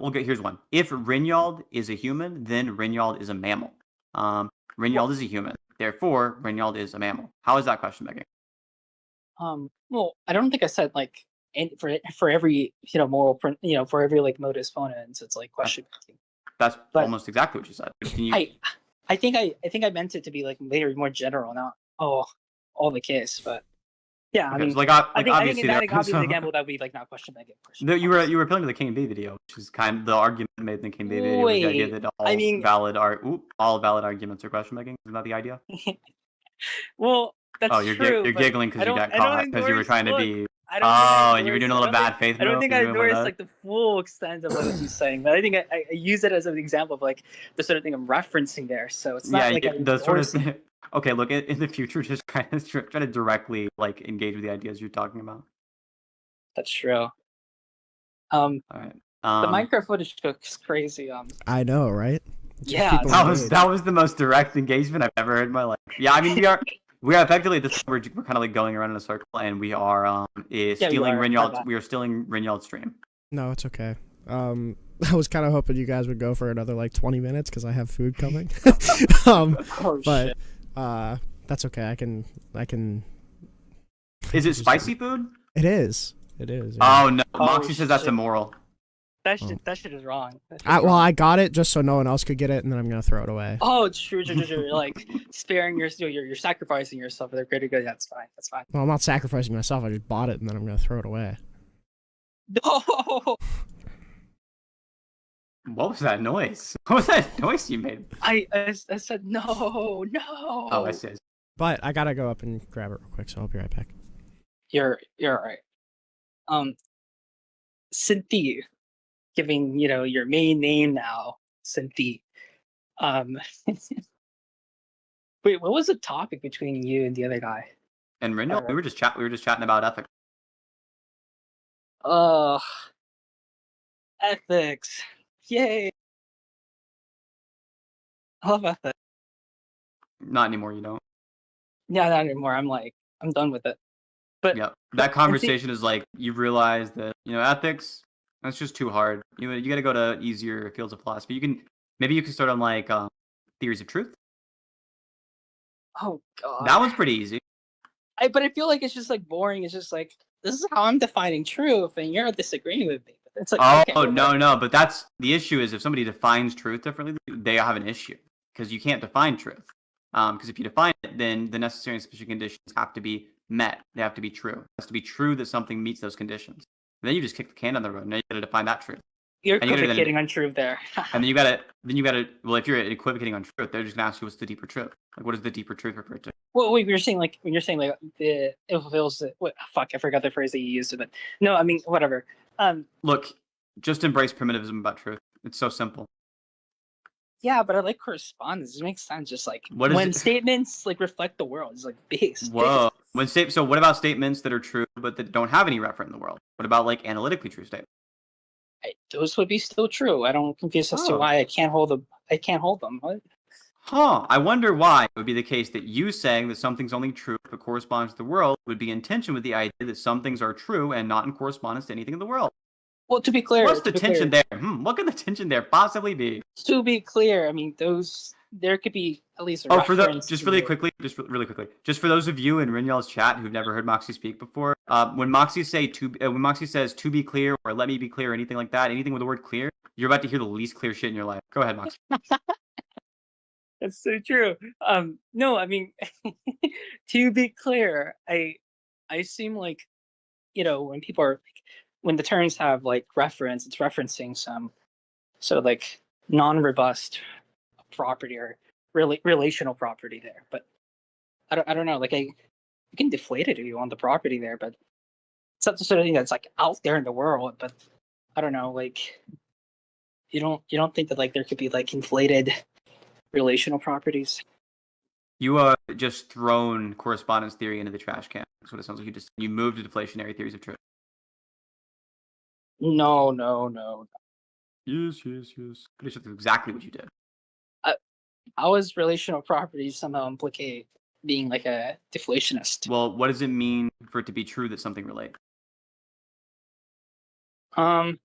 here's one. If Rinald is a human, then Rinald is a mammal. Well, Rinald is a human. Therefore, Rinald is a mammal. How is that question begging? well, I don't think I said like for every moral for every like modus ponens, it's like That, question. that's But almost exactly what you said. But can you? I I think I meant it to be like later more general, not all the case. But yeah, I Okay, so mean, like I think in obviously there. that obvious So, example that would be like not question begging. no, you were appealing to the Kane B video, which is kind of the argument made in the Kane B video was the idea Wait, that I mean, all valid arguments are question begging. Isn't that the idea? well, Oh, that's true, you're but giggling because I you don't got I don't caught because you were endorse. trying to Look, be. I don't Oh, you were endorse. doing a little bad faith I don't move. think You I were doing one of endorse those. like the full extent of what he's saying, but I think I use it as an example of like the sort of thing I'm referencing there. So it's not Yeah, like I'm the sort of endorsing. okay. Look, in the future, just try to directly like engage with the ideas you're talking about. That's true. Um, All right. the Minecraft footage looks crazy. I know, right? Just Yeah, people it's- engage. that was the most direct engagement I've ever heard in my life. Yeah, I mean we are effectively at this point, we're kind of like going around in a circle, and we are stealing are. Rinald's. We are stealing Rinald's stream. No, it's okay. I was kind of hoping you guys would go for another like 20 minutes because I have food coming. Oh but shit! that's okay. I can. Is it spicy food? It is. It is. Yeah. Oh no, Oh, Moxie says that's shit. immoral. That shit is wrong. Well, I got it just so no one else could get it, and then I'm gonna throw it away. Oh, it's true. You're like sparing you're sacrificing yourself for the greater good. That's fine. That's fine. Well, I'm not sacrificing myself. I just bought it, and then I'm gonna throw it away. No. What was that noise? What was that noise you made? I said no. Oh, I see. But I gotta go up and grab it real quick, so I'll be right back. You're all right. Sinthe, giving your main name now, Sinthe. Um, wait, what was the topic between you and the other guy? And Rinyal, we were just chatting about ethics. Ethics. Yay. I love ethics. Not anymore, you don't. Yeah, not anymore. I'm done with it. But yeah, that conversation is like you realize that ethics, that's just too hard. You got to go to easier fields of philosophy. Maybe you can start on like theories of truth. Oh god, that one's pretty easy. But I feel like it's just like boring. It's just like this is how I'm defining truth, and you're disagreeing with me. It's like no, but that's the issue. Is if somebody defines truth differently, they have an issue because you can't define truth. Because if you define it, then the necessary and sufficient conditions have to be met. They have to be true. It has to be true that something meets those conditions. And then you just kick the can down the road. Now you got to define that truth. You're equivocating on truth there. And then you gotta. Well, if you're equivocating on truth, they're just gonna ask you what's the deeper truth. Like, what does the deeper truth refer to? Well, wait, you're saying like when you're saying like it fulfills what? Fuck, I forgot the phrase that you used. But no, I mean whatever. Look, just embrace primitivism about truth. It's so simple. Yeah, but I like correspondence. It makes sense. Just like when statements like reflect the world, it's like base. Whoa. So what about statements that are true but that don't have any referent in the world? What about like analytically true statements? Those would be still true. I don't confuse as to why I can't hold them. What? Huh. I wonder why it would be the case that you saying that something's only true if it corresponds to the world would be in tension with the idea that some things are true and not in correspondence to anything in the world. Well, to be clear, what's the tension there? What could the tension there possibly be? To be clear, I mean there could be at least. Just really quickly, just for those of you in Rinyal's chat who've never heard Moxie speak before, when Moxie says to be clear or let me be clear or anything like that, anything with the word clear, you're about to hear the least clear shit in your life. Go ahead, Moxie. That's so true. No, I mean, to be clear, I seem like, when people are when the terms have like reference, it's referencing some sort of like non-robust property or relational property there. But I don't know. Like you can deflate it if you want the property there, but it's not the sort of thing that's like out there in the world. But I don't know. Like you don't think that like there could be like inflated relational properties? You just thrown correspondence theory into the trash can. That's what it sounds like. You moved to deflationary theories of truth. No. Yes. That's exactly what you did. How is relational properties somehow implicate being like a deflationist? Well, what does it mean for it to be true that something relates? I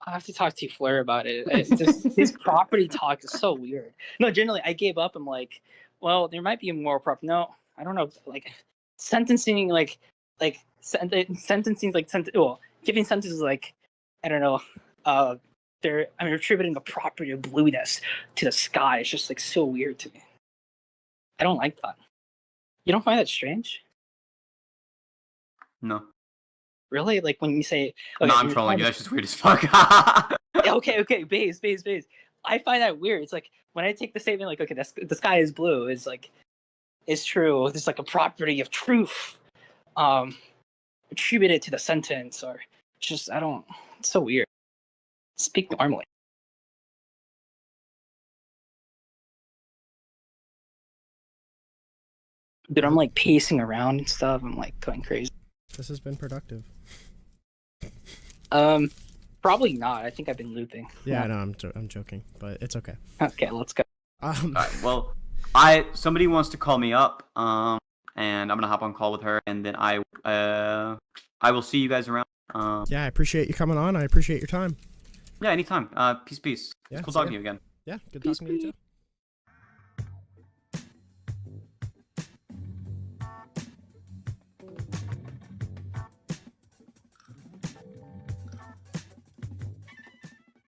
have to talk to Fleur about it. His property talk is so weird. No, generally, I gave up. I'm like, well, there might be more property. No, I don't know. Like sentencing, sentencing, giving sentences like, I don't know. I'm attributing the property of blueness to the sky. It's just like so weird to me. I don't like that. You don't find that strange? No. Really? Like when you say... Okay, no, I'm trolling you. That's just weird as fuck. okay. Base. I find that weird. It's like when I take the statement like, okay, the sky is blue. It's like, it's true. It's like a property of truth. Attributed to the sentence or just, it's so weird. Speak normally. Dude, I'm like pacing around and stuff. I'm like going crazy. This has been productive. Probably not. I think I've been looping. Yeah, I know. I'm joking, but it's okay. Okay, let's go. All right, well, somebody wants to call me up, and I'm gonna hop on call with her, and then I will see you guys around. Yeah, I appreciate you coming on. I appreciate your time. Yeah, anytime. Peace. Yeah, It's cool talking to you again. Yeah, good talking to you too.